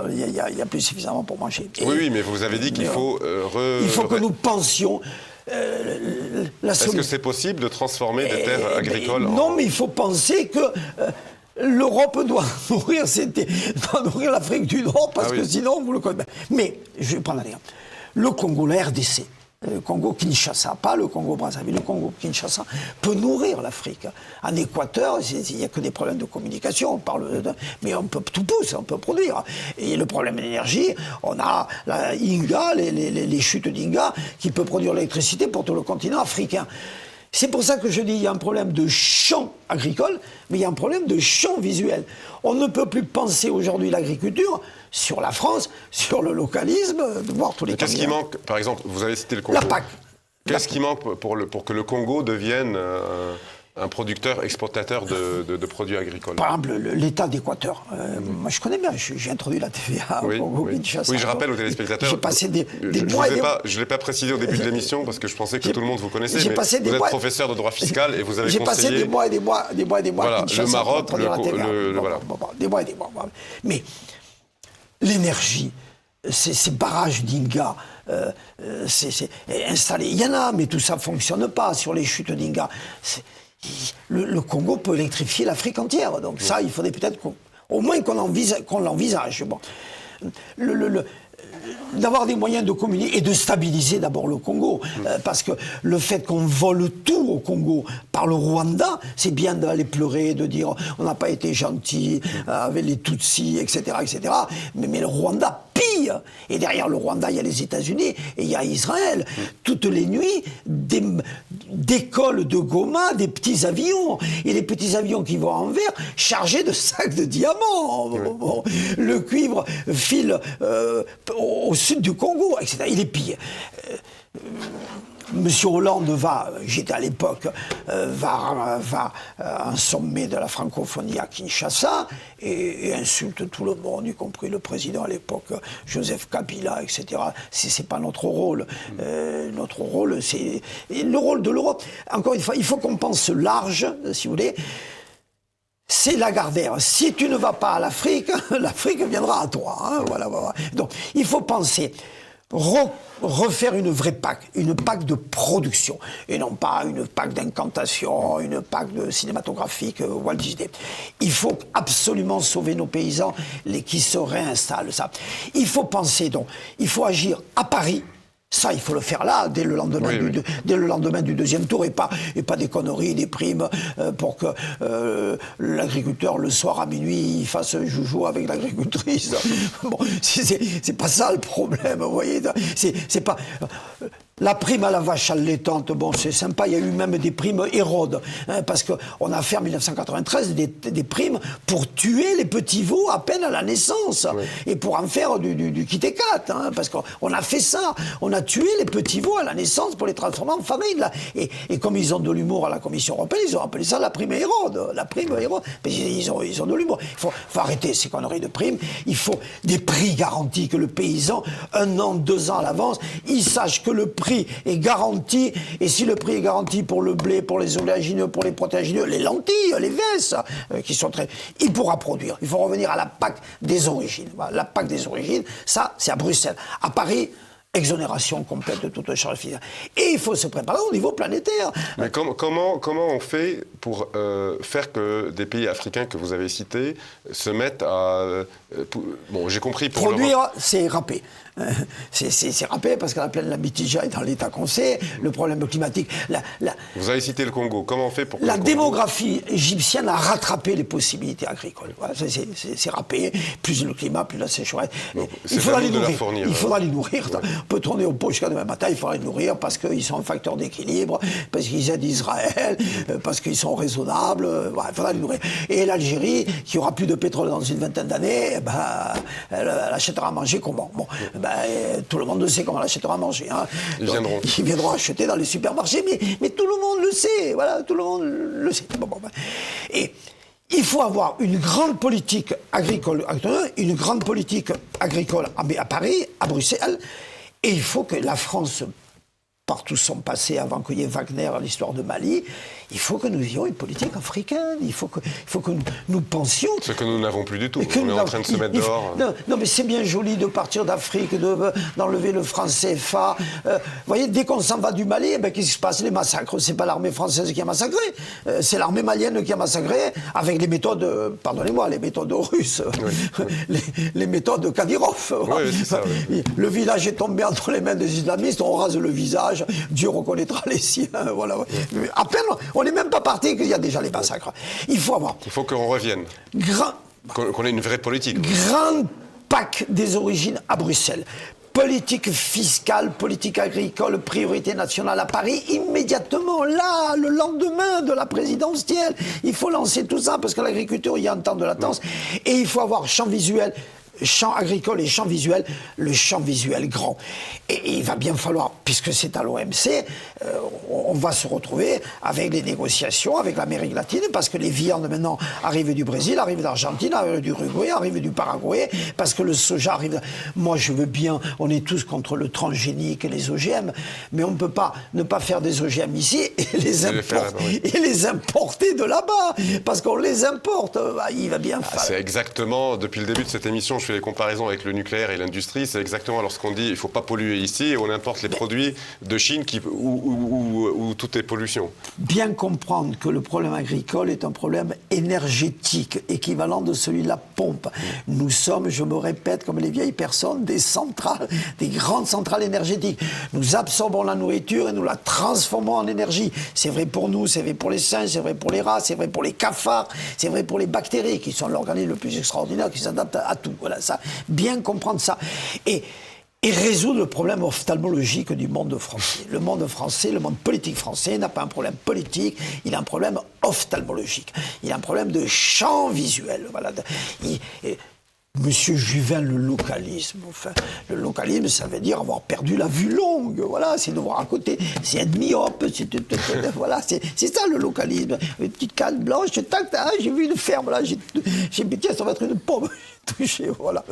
Il y a plus suffisamment pour manger. Oui, mais vous avez dit qu'il faut... il faut que nous pensions... Est-ce que c'est possible de transformer des terres agricoles Non, mais il faut penser que... L'Europe doit nourrir l'Afrique du Nord, parce que sinon, vous le connaissez. Mais, je vais prendre un exemple. Le Congo, la RDC, le Congo-Kinshasa, pas le Congo-Brazzaville, le Congo-Kinshasa, peut nourrir l'Afrique. En Équateur, il n'y a que des problèmes de communication, mais on peut tout pousser, on peut produire. Et le problème d'énergie, on a la Inga, les chutes d'Inga, qui peut produire l'électricité pour tout le continent africain. C'est pour ça que je dis qu'il y a un problème de champ agricole, mais il y a un problème de champ visuel. On ne peut plus penser aujourd'hui l'agriculture sur la France, sur le localisme, de voir tous les... Qu'est-ce qui manque? Par exemple, vous avez cité le Congo. La PAC. Qu'est-ce qui manque pour que le Congo devienne un producteur exportateur de produits agricoles? Par exemple, l'État d'Équateur. Moi, je connais bien. J'ai introduit la TVA au Congo-Kinshasa. Oui, je rappelle aux téléspectateurs. J'ai passé des mois je ne l'ai pas précisé au début de l'émission parce que je pensais que tout le monde vous connaissait. Mais vous êtes professeur de droit fiscal et vous avez conseillé... J'ai passé des mois et des mois voilà, le Maroc, voilà. Des mois et des mois. Mais l'énergie, ces barrages d'Inga, c'est installé. Il y en a, mais tout ça ne fonctionne pas sur les chutes d'Inga. Le Congo peut électrifier l'Afrique entière. Donc ça, il faudrait peut-être au moins qu'on l'envisage. Bon. D'avoir des moyens de communiquer et de stabiliser d'abord le Congo. Parce que le fait qu'on vole tout au Congo par le Rwanda, c'est bien d'aller pleurer, de dire on n'a pas été gentil avec les Tutsis, etc. etc. Mais le Rwanda pille. Et derrière le Rwanda, il y a les États-Unis et il y a Israël. Toutes les nuits, décollent de Goma des petits avions. Et les petits avions qui vont en verre chargés de sacs de diamants. Bon, le cuivre file au sud du Congo, etc. Il est pillé. Monsieur Hollande j'étais à l'époque, va à un sommet de la francophonie à Kinshasa et insulte tout le monde, y compris le président à l'époque, Joseph Kabila, etc. C'est pas notre rôle. Notre rôle, c'est le rôle de l'Europe. Encore une fois, il faut qu'on pense large, si vous voulez. C'est Lagardère. Si tu ne vas pas à l'Afrique, l'Afrique viendra à toi. Hein, voilà. Donc, il faut penser, refaire une vraie PAC, une PAC de production, et non pas une PAC d'incantation, une PAC de cinématographique Walt Disney. Il faut absolument sauver nos paysans, qui se réinstallent. Ça. Il faut penser donc, il faut agir à Paris. Ça, il faut le faire là, dès le lendemain du deuxième tour, et pas des conneries, des primes, pour que l'agriculteur, le soir à minuit, il fasse joujou avec l'agricultrice. Bon, c'est pas ça le problème, vous voyez. C'est pas... La prime à la vache allaitante, bon, c'est sympa, il y a eu même des primes Hérode, hein, parce qu'on a fait en 1993 des primes pour tuer les petits veaux à peine à la naissance, et pour en faire du kitékat, hein, parce qu'on a fait ça, on a tué les petits veaux à la naissance pour les transformer en farine, là. Et comme ils ont de l'humour à la Commission européenne, ils ont appelé ça la prime Hérode, mais ils ont de l'humour. Il faut arrêter ces conneries de primes, il faut des prix garantis, que le paysan, 1 an, 2 ans à l'avance, il sache que le prix est garanti, et si le prix est garanti pour le blé, pour les oléagineux, pour les protéagineux, les lentilles, les vesses, qui sont il pourra produire. Il faut revenir à la PAC des origines. Voilà, la PAC des origines, ça, c'est à Bruxelles. À Paris, exonération complète de toute charge fiscale. Et il faut se préparer au niveau planétaire. Mais comment on fait pour faire que des pays africains que vous avez cités se mettent à... bon, j'ai compris pour produire, c'est râper. C'est râpé parce que la plaine de la Mitija est dans l'état qu'on sait, le problème climatique. Vous avez cité le Congo, comment on fait pour... La démographie égyptienne a rattrapé les possibilités agricoles. Voilà, c'est râpé, plus le climat, plus la sécheresse. Il faudra les nourrir. Il faudra les nourrir. Ouais. On peut tourner au pot jusqu'à demain matin, il faudra les nourrir parce qu'ils sont un facteur d'équilibre, parce qu'ils aident Israël, parce qu'ils sont raisonnables. Voilà, il faudra les nourrir. Et l'Algérie, qui aura plus de pétrole dans une vingtaine d'années, elle achètera à manger comment? Bon, tout le monde sait comment elle achètera à manger. Hein. Ils viendront acheter dans les supermarchés, mais tout le monde le sait. Voilà, tout le monde le sait. Et il faut avoir une grande politique agricole, une grande politique agricole à Paris, à Bruxelles, et il faut que la France, partout son passé, avant qu'il y ait Wagner à l'histoire de Mali, il faut que nous ayons une politique africaine, il faut que nous pensions... Ce que nous n'avons plus du tout, on est en train de se mettre dehors. Non, mais c'est bien joli de partir d'Afrique, d'enlever le franc CFA. Vous voyez, dès qu'on s'en va du Mali, qu'est-ce qui se passe? Les massacres, c'est pas l'armée française qui a massacré, c'est l'armée malienne qui a massacré, avec les méthodes, pardonnez-moi, les méthodes russes, oui. les méthodes Kadyrov. Oui, c'est ça, oui. Le village est tombé entre les mains des islamistes, on rase le visage, Dieu reconnaîtra les siens, voilà. Oui. À peine... On n'est même pas parti qu'il y a déjà les massacres. Il faut qu'on revienne. Qu'on ait une vraie politique. Grand PAC des origines à Bruxelles. Politique fiscale, politique agricole, priorité nationale à Paris, immédiatement, là, le lendemain de la présidentielle. Il faut lancer tout ça parce que l'agriculture, il y a un temps de latence. Et il faut avoir champ visuel. Champ agricole et champ visuel, le champ visuel grand. Et il va bien falloir, puisque c'est à l'OMC, on va se retrouver avec les négociations avec l'Amérique latine, parce que les viandes maintenant arrivent du Brésil, arrivent d'Argentine, arrivent du Uruguay, arrivent du Paraguay, parce que le soja arrive... Moi, je veux bien, on est tous contre le transgénique et les OGM, mais on ne peut pas ne pas faire des OGM ici et les importer de là-bas, parce qu'on les importe. Il va bien falloir... C'est exactement, depuis le début de cette émission, je fais les comparaisons avec le nucléaire et l'industrie, c'est exactement lorsqu'on dit il ne faut pas polluer ici et on importe les produits de Chine où tout est pollution. Bien comprendre que le problème agricole est un problème énergétique, équivalent de celui de la pompe. Nous sommes, je me répète, comme les vieilles personnes, des centrales, des grandes centrales énergétiques. Nous absorbons la nourriture et nous la transformons en énergie. C'est vrai pour nous, c'est vrai pour les singes, c'est vrai pour les rats, c'est vrai pour les cafards, c'est vrai pour les bactéries, qui sont l'organisme le plus extraordinaire, qui s'adapte à tout. Voilà, ça, bien comprendre ça. Et résoudre le problème ophtalmologique du monde français. Le monde français, le monde politique français n'a pas un problème politique, il a un problème ophtalmologique. Il a un problème de champ visuel. Voilà. Monsieur Juvin, le localisme, ça veut dire avoir perdu la vue longue, voilà, c'est de voir à côté, c'est être myope, voilà, c'est ça le localisme. Une petite canne blanche, tac, j'ai vu une ferme, là, j'ai dit, tiens, ça va être une pomme. Touché, voilà.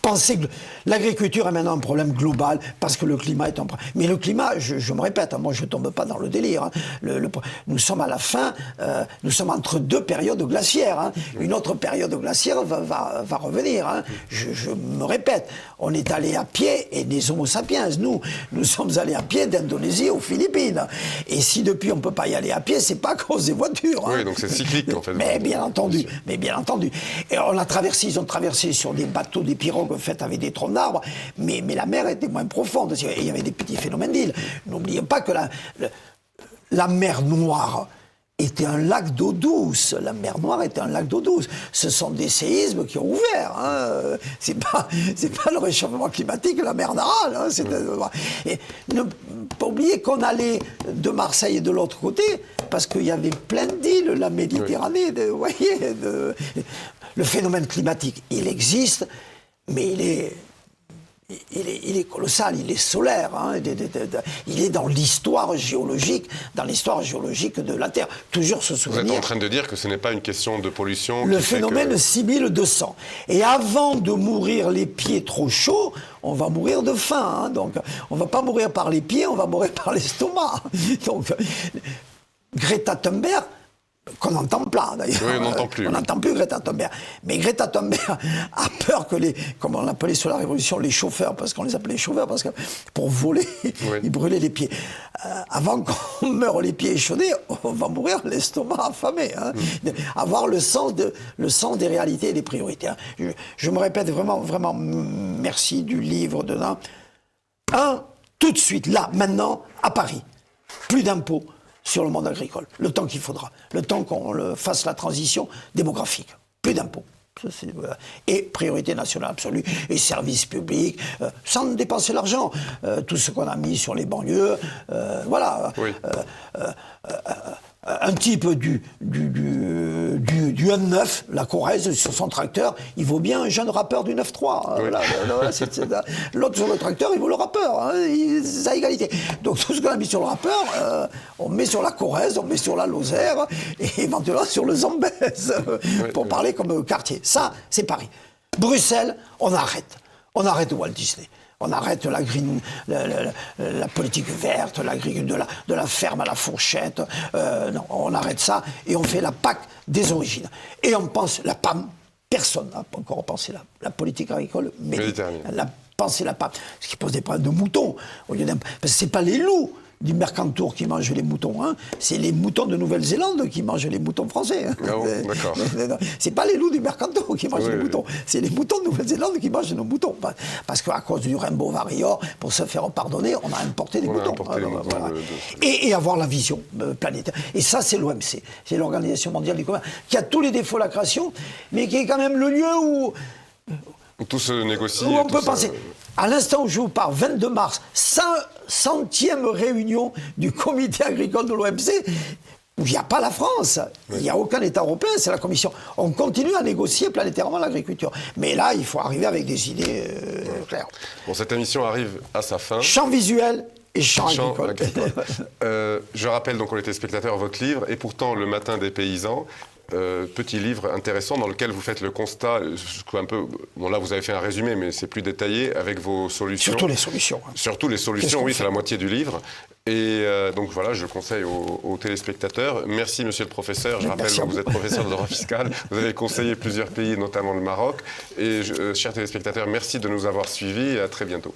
Pensez que l'agriculture est maintenant un problème global parce que le climat est un problème. Mais le climat, je me répète, moi je ne tombe pas dans le délire. Hein. Nous sommes à la fin, nous sommes entre deux périodes glaciaires. Hein. Une autre période glaciaire va revenir. Hein. Je me répète, on est allé à pied, et les Homo sapiens, nous sommes allés à pied d'Indonésie aux Philippines. Et si depuis on ne peut pas y aller à pied, c'est pas à cause des voitures. Hein. Oui, donc c'est cyclique en fait. Mais bien entendu. Et on a traversé. Ils ont traversé sur des bateaux, des pirogues faites avec des troncs d'arbres, mais la mer était moins profonde. Il y avait des petits phénomènes d'île. N'oublions pas que la mer Noire était un lac d'eau douce. La mer Noire était un lac d'eau douce. Ce sont des séismes qui ont ouvert. Hein. C'est pas le réchauffement climatique, la mer d'Aral. Hein. Et ne pas oublier qu'on allait de Marseille et de l'autre côté, parce qu'il y avait plein d'îles, la Méditerranée. Oui. Vous voyez, le phénomène climatique, il existe, mais il est colossal, il est solaire, hein, il est dans l'histoire géologique de la Terre. Toujours se souvenir... Vous êtes en train de dire que ce n'est pas une question de pollution... Le phénomène 6200. Et avant de mourir les pieds trop chauds, on va mourir de faim. Hein, donc, on ne va pas mourir par les pieds, on va mourir par l'estomac. Donc, Greta Thunberg qu'on n'entend pas d'ailleurs. Oui, on n'entend plus. On n'entend plus Greta Thunberg. Mais Greta Thunberg a peur que comme on l'appelait sur la Révolution, les chauffeurs, parce qu'on les appelait chauffeurs, parce que pour voler, ils brûlaient les pieds. Avant qu'on meure les pieds échaudés, on va mourir l'estomac affamé. Hein. Avoir le sens des réalités et des priorités. Hein. Je me répète vraiment, vraiment, merci du livre dedans. Tout de suite, là, maintenant, à Paris, plus d'impôts sur le monde agricole, le temps qu'il faudra, le temps qu'on fasse la transition démographique, plus d'impôts. Et priorité nationale absolue, et services publics, sans dépenser l'argent. Tout ce qu'on a mis sur les banlieues, voilà. Oui. Un type du N9, la Corrèze, sur son tracteur, il vaut bien un jeune rappeur du 9-3. Oui. L'autre sur le tracteur, il vaut le rappeur. Hein, à égalité. Donc tout ce qu'on a mis sur le rappeur, on met sur la Corrèze, on met sur la Lozère, et éventuellement sur le Zambèze, pour parler comme quartier. Ça, c'est Paris. Bruxelles, on arrête. On arrête Walt Disney. On arrête la politique verte, de la ferme à la fourchette. Non, on arrête ça et on fait la PAC des origines. Et on pense la PAM. Personne n'a encore pensé la politique agricole méditerranéenne. Penser la PAM. Ce qui pose des problèmes de moutons. Parce que ce n'est pas les loups du Mercantour qui mangent les moutons, hein. C'est les moutons de Nouvelle-Zélande qui mangent les moutons français. Hein. Ah bon, d'accord. C'est pas les loups du Mercantour qui mangent les moutons, c'est les moutons de Nouvelle-Zélande qui mangent nos moutons. Parce qu'à cause du Rainbow Warrior, pour se faire pardonner, on a importé des moutons. Voilà. Et avoir la vision planétaire. Et ça, c'est l'OMC, c'est l'Organisation mondiale du commerce, qui a tous les défauts de la création, mais qui est quand même le lieu où tout se négocie. Où on peut penser. À l'instant où je vous parle, 22 mars, 100e réunion du comité agricole de l'OMC, où il n'y a pas la France, il n'y a aucun État européen, c'est la Commission. On continue à négocier planétairement l'agriculture. Mais là, il faut arriver avec des idées claires. Bon, cette émission arrive à sa fin. Champ visuel et champ agricole. Je rappelle donc aux téléspectateurs votre livre, Et pourtant le matin des paysans. Petit livre intéressant dans lequel vous faites le constat, un peu, bon là vous avez fait un résumé mais c'est plus détaillé avec vos solutions. Surtout les solutions. Hein. Surtout les solutions, oui, c'est la moitié du livre. Et donc voilà, je le conseille aux téléspectateurs. Merci monsieur le professeur, je rappelle que vous êtes professeur de droit fiscal, vous avez conseillé plusieurs pays, notamment le Maroc. Et chers téléspectateurs, merci de nous avoir suivis et à très bientôt.